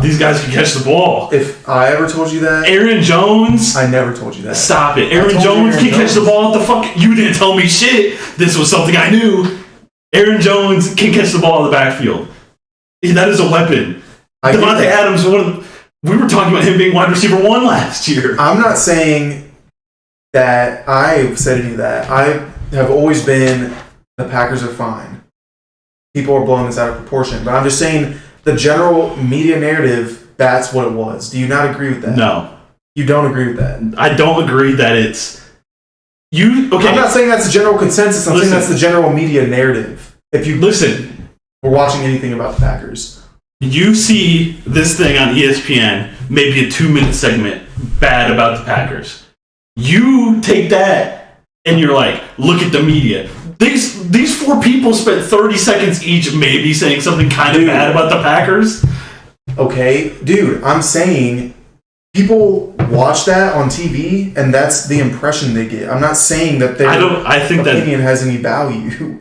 these guys can catch the ball.
If I ever told you that,
Aaron Jones.
I never told you that.
Stop it. Aaron Jones can catch the ball. What the fuck? You didn't tell me shit. This was something I knew. Aaron Jones can catch the ball in the backfield. That is a weapon. Devontae Adams, we were talking about him being wide receiver 1 last year.
I'm not saying that I've said any of that. I have always been the Packers are fine. People are blowing this out of proportion. But I'm just saying the general media narrative, that's what it was. Do you not agree with that?
No.
You don't agree with that?
I don't agree that it's... Okay.
I'm not saying that's the general consensus. I'm saying that's the general media narrative. If you we're watching anything about the Packers.
You see this thing on ESPN, maybe a 2-minute segment, bad about the Packers. You take that and you're like, look at the media. These 4 people spent 30 seconds each maybe saying something kind of bad about the Packers.
Okay, dude, I'm saying people watch that on TV and that's the impression they get. I'm not saying that their opinion has any value.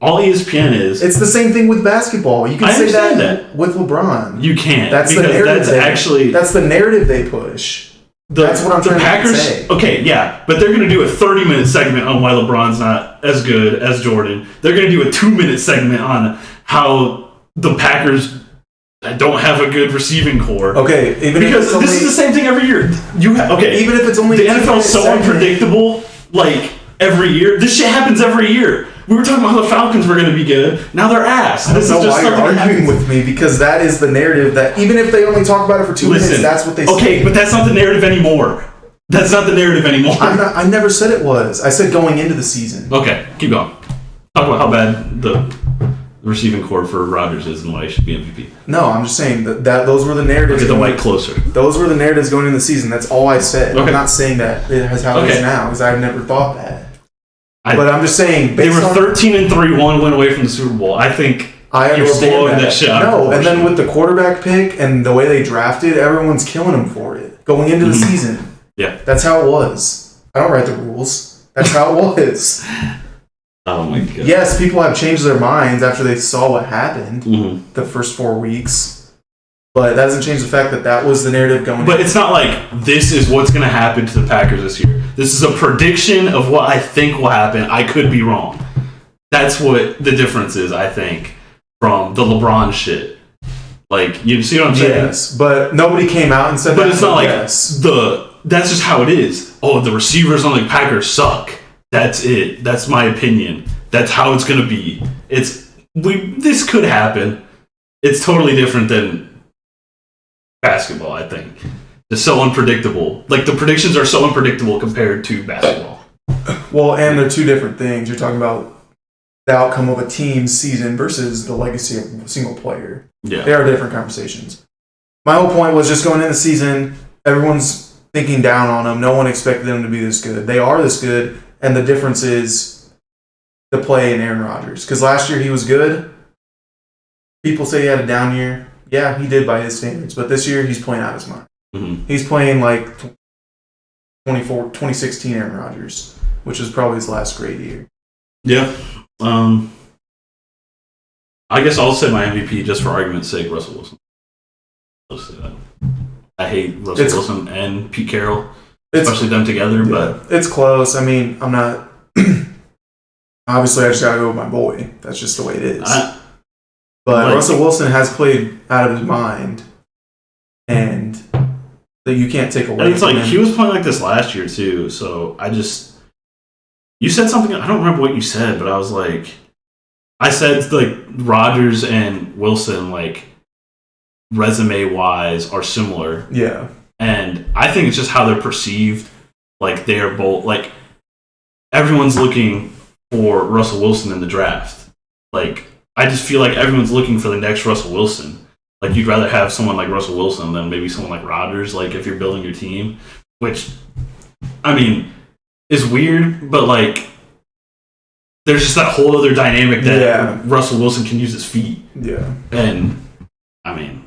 All ESPN is...
It's the same thing with basketball. You can say that with LeBron.
You can't.
That's the narrative. That's the narrative they push. That's what I'm trying to say.
Okay, yeah, but they're going to do a 30-minute segment on why LeBron's not as good as Jordan. They're going to do a 2-minute segment on how the Packers don't have a good receiving core.
Okay,
because this is the same thing every year.
Even if it's only
the NFL is so unpredictable. Like every year, this shit happens every year. We were talking about how the Falcons were going to be good. Now they're ass.
I don't know why you're arguing with me, because that is the narrative that even if they only talk about it for 2 minutes, that's what they say.
Okay, but that's not the narrative anymore. I
never said it was. I said going into the season.
Okay, keep going. Talk about how bad the receiving core for Rodgers is and why he should be MVP.
No, I'm just saying that those were the narratives.
Look at the mic closer.
Those were the narratives going into the season. That's all I said. Okay. I'm not saying that is how it is now, because I've never thought that. But I'm just saying,
they were 13-3, 1 win away from the Super Bowl. I think you're blowing that shit out of proportion.
And then with the quarterback pick and the way they drafted, everyone's killing them for it going into the season.
Yeah,
that's how it was. I don't write the rules. That's how it was.
Oh my god.
Yes, people have changed their minds after they saw what happened the first 4 weeks. But that doesn't change the fact that that was the narrative going.
But it's not like this is what's going to happen to the Packers this year. This is a prediction of what I think will happen. I could be wrong. That's what the difference is, I think, from the LeBron shit. Like, you see what I'm saying?
Yes, but nobody came out and said that.
But it's not like that's just how it is. Oh, the receivers on the Packers suck. That's it. That's my opinion. That's how it's going to be. This could happen. It's totally different than basketball, I think. It's so unpredictable. Like, the predictions are so unpredictable compared to basketball.
Well, and they're two different things. You're talking about the outcome of a team's season versus the legacy of a single player.
Yeah.
They are different conversations. My whole point was just going into the season, everyone's thinking down on them. No one expected them to be this good. They are this good, and the difference is the play in Aaron Rodgers. Because last year he was good. People say he had a down year. Yeah, he did by his standards. But this year, he's playing out his mind. Mm-hmm. He's playing like 2016 Aaron Rodgers, which was probably his last great year.
Yeah. I guess I'll say my MVP just for argument's sake, Russell Wilson. I'll say that. I hate Russell Wilson and Pete Carroll, especially them together. But
it's close. I mean, I'm not... Obviously, I just got to go with my boy. That's just the way it is. But Russell Wilson has played out of his mind, and that you can't take away.
And it's like he was playing like this last year too. So you said something. I don't remember what you said, but I said like Rodgers and Wilson, like resume wise, are similar.
Yeah,
and I think it's just how they're perceived. Like they're both like everyone's looking for Russell Wilson in the draft. Like. I just feel like everyone's looking for the next Russell Wilson. Like, you'd rather have someone like Russell Wilson than maybe someone like Rodgers, like, if you're building your team, which I mean, is weird, but like, there's just that whole other dynamic that Russell Wilson can use his feet.
Yeah.
And, I mean,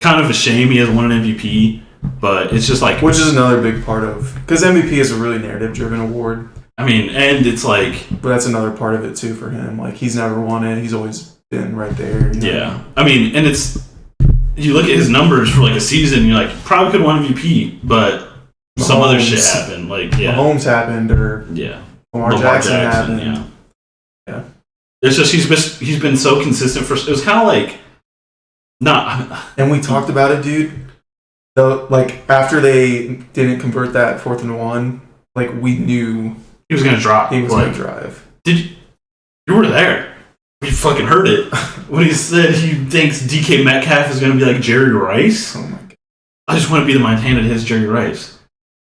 kind of a shame he hasn't won an MVP, but it's just like...
Which is another big part of... Because MVP is a really narrative-driven award.
I mean, and it's like...
But that's another part of it, too, for him. Like, he's never won it. He's always been right there. You know?
Yeah. I mean, and it's... You look at his numbers for, like, a season, you're like, probably could have won MVP, but some other shit happened. Like, yeah.
Mahomes happened, or...
Yeah.
Lamar Jackson happened.
Yeah. It's just he's been so consistent for... It was kind of like...
And we talked about it, dude. Like, after they didn't convert that 4th and 1, like, we knew...
He was going to drop.
He was going to drive.
You were there. We fucking heard it. When he said he thinks DK Metcalf is going to be like Jerry Rice.
Oh, my God.
I just want to be the Montana to his Jerry Rice.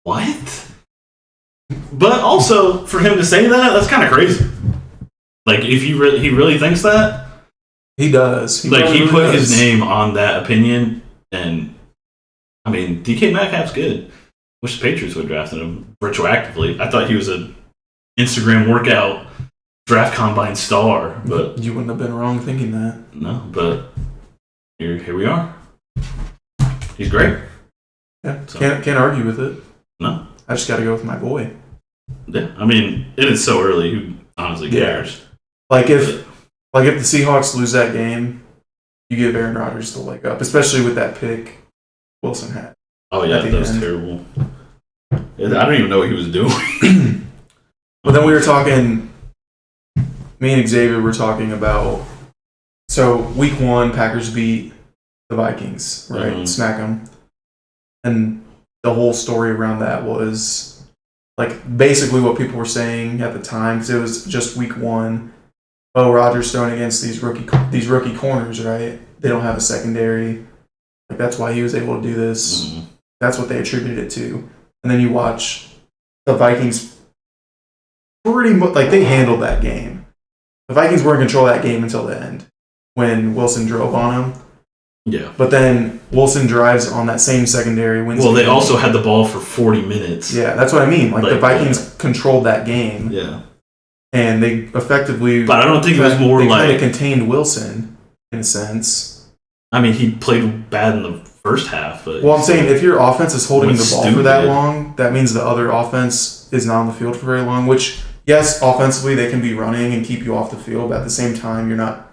What? But also, for him to say that, that's kind of crazy. Like, if he really thinks that...
He does.
He put his name on that opinion, and I mean, DK Metcalf's good. Wish the Patriots would have drafted him retroactively. I thought he was an Instagram workout draft combine star, but
you wouldn't have been wrong thinking that.
No, but here we are. He's great.
Yeah, so. Can't argue with it.
No,
I just got to go with my boy.
Yeah, I mean, it is so early. Who honestly cares?
Like if the Seahawks lose that game, you give Aaron Rodgers the leg up, especially with that pick Wilson had.
Oh yeah, that was terrible. I don't even know what he was doing.
But then we were talking. Me and Xavier were talking about. So week 1, Packers beat the Vikings, right? Mm-hmm. Smack them, and the whole story around that was like basically what people were saying at the time, because it was just week 1. Oh, Rodgers throwing against these rookie corners, right? They don't have a secondary. Like, that's why he was able to do this. Mm-hmm. That's what they attributed it to. And then you watch the Vikings pretty much, like, they handled that game. The Vikings were in control of that game until the end when Wilson drove on them.
Yeah.
But then Wilson drives on that same secondary.
Well, they also had the ball for 40 minutes.
Yeah, that's what I mean. Like the Vikings controlled that game.
Yeah.
And they effectively...
But I don't think it was more
they
like...
kind of contained Wilson, in a sense.
I mean, he played bad in the first half. But
well, I'm saying if your offense is holding the ball for that long, that means the other offense is not on the field for very long, which, yes, offensively they can be running and keep you off the field, but at the same time, you're not...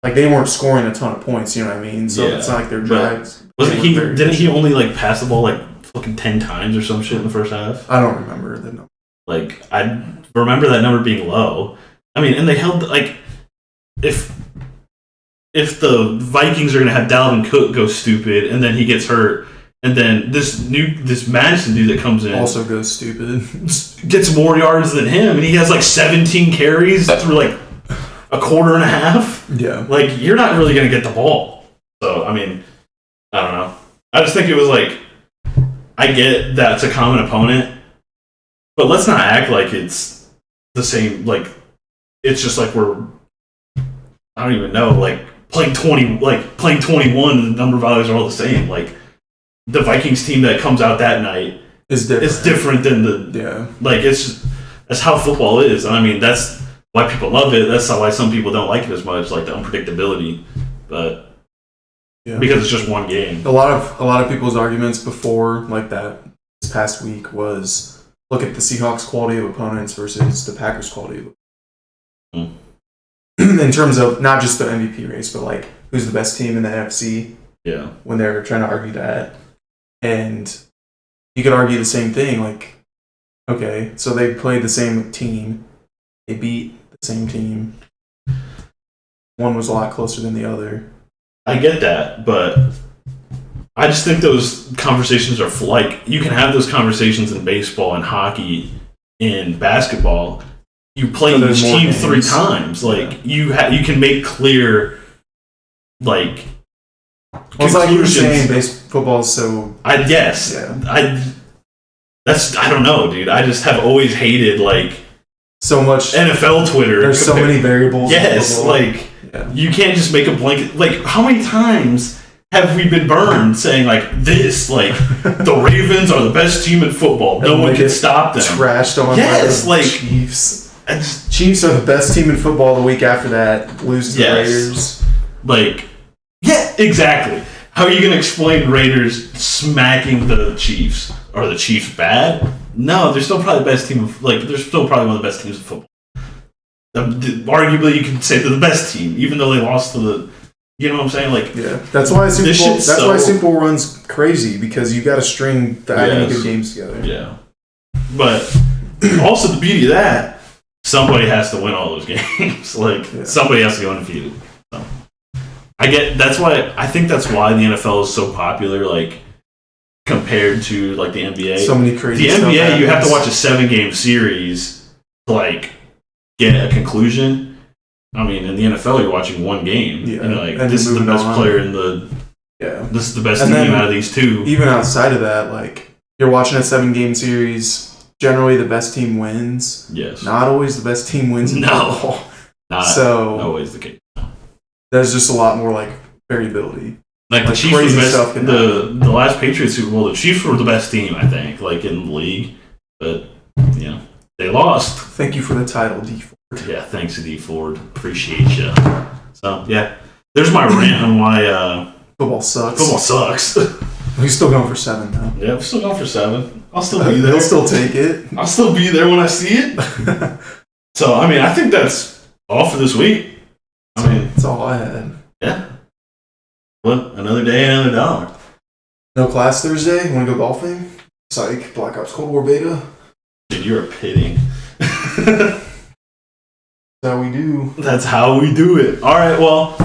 Like, they weren't scoring a ton of points, you know what I mean? So it's not like their drives...
Didn't he only, like, pass the ball, like, fucking 10 times or some shit in the first half?
I don't remember the number.
Like, I remember that number being low. I mean, and they held, like, if the Vikings are going to have Dalvin Cook go stupid and then he gets hurt, and then this Madison dude that comes in
also goes stupid,
gets more yards than him, and he has, like, 17 carries through, like, a quarter and a half.
Yeah.
Like, you're not really going to get the ball. So, I mean, I don't know. I just think it was, like, I get that it's a common opponent, but let's not act like it's the same, like, it's just like we're, I don't even know, like, playing 21, and the number values are all the same. Like, the Vikings team that comes out that night
is different.
It's different than like, it's just, that's how football is. And I mean, that's why people love it. That's why some people don't like it as much, like the unpredictability. But, because it's just one game.
A lot of people's arguments before, like that, this past week was, look at the Seahawks' quality of opponents versus the Packers' quality of opponents. In terms of not just the MVP race, but like who's the best team in the NFC.
Yeah.
When they're trying to argue that. And you could argue the same thing. Like, okay, so they played the same team. They beat the same team. One was a lot closer than the other.
I get that, but I just think those conversations are like, you can have those conversations in baseball and hockey, in basketball. You play each team 3 times. Like, you can make clear, like,
well, it's like you were saying, football is so...
I don't know, dude. I just have always hated, like...
So much...
NFL Twitter.
There's so many variables.
Yes, like, you can't just make a blanket... Like, how many times have we been burned saying like this? Like the Ravens are the best team in football. No one can stop them.
Trashed on
like
Chiefs. Chiefs are the best team in football. The week after that, lose to the Raiders.
Like, yeah, exactly. How are you going to explain Raiders smacking the Chiefs? Are the Chiefs bad? No, they're still probably the best team. They're still probably one of the best teams in football. Arguably, you can say they're the best team, even though they lost to the. You know what I'm saying? Like,
yeah, that's why Super Bowl runs crazy because you got to string that many good games together.
Yeah, but also the beauty of that, somebody has to win all those games. Somebody has to go undefeated. So, I think that's why the NFL is so popular. Like compared to like the NBA,
so many crazy.
The NBA, you have to watch a 7-game series to get a conclusion. I mean, in the NFL, you're watching one game. Yeah. And this is the best player in the. Yeah. This is the best team out of these two.
Even outside of that, you're watching a 7-game series. Generally, the best team wins.
Yes.
Not always the best team wins.
No. Not always the case. No.
There's just a lot more variability.
The Chiefs were the best. The last Patriots Super Bowl, the Chiefs were the best team, I think, in the league. But they lost.
Thank you for the title, D. Ford.
Yeah, thanks, D. Ford. Appreciate you. So there's my rant on why
football sucks.
Football sucks.
We're still going for 7 now.
Yeah, we're still going for 7. I'll still be there.
They'll still take it.
I'll still be there when I see it. So I think that's all for this week.
That's all I had.
Yeah. Well, another day, another dollar.
No class Thursday? Want to go golfing? Psych. Black Ops Cold War beta.
Dude, you're a pitting.
That's how we do.
That's how we do it. All right, well,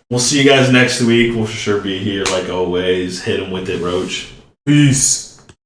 we'll see you guys next week. We'll for sure be here like always. Hit them with it, Roach.
Peace.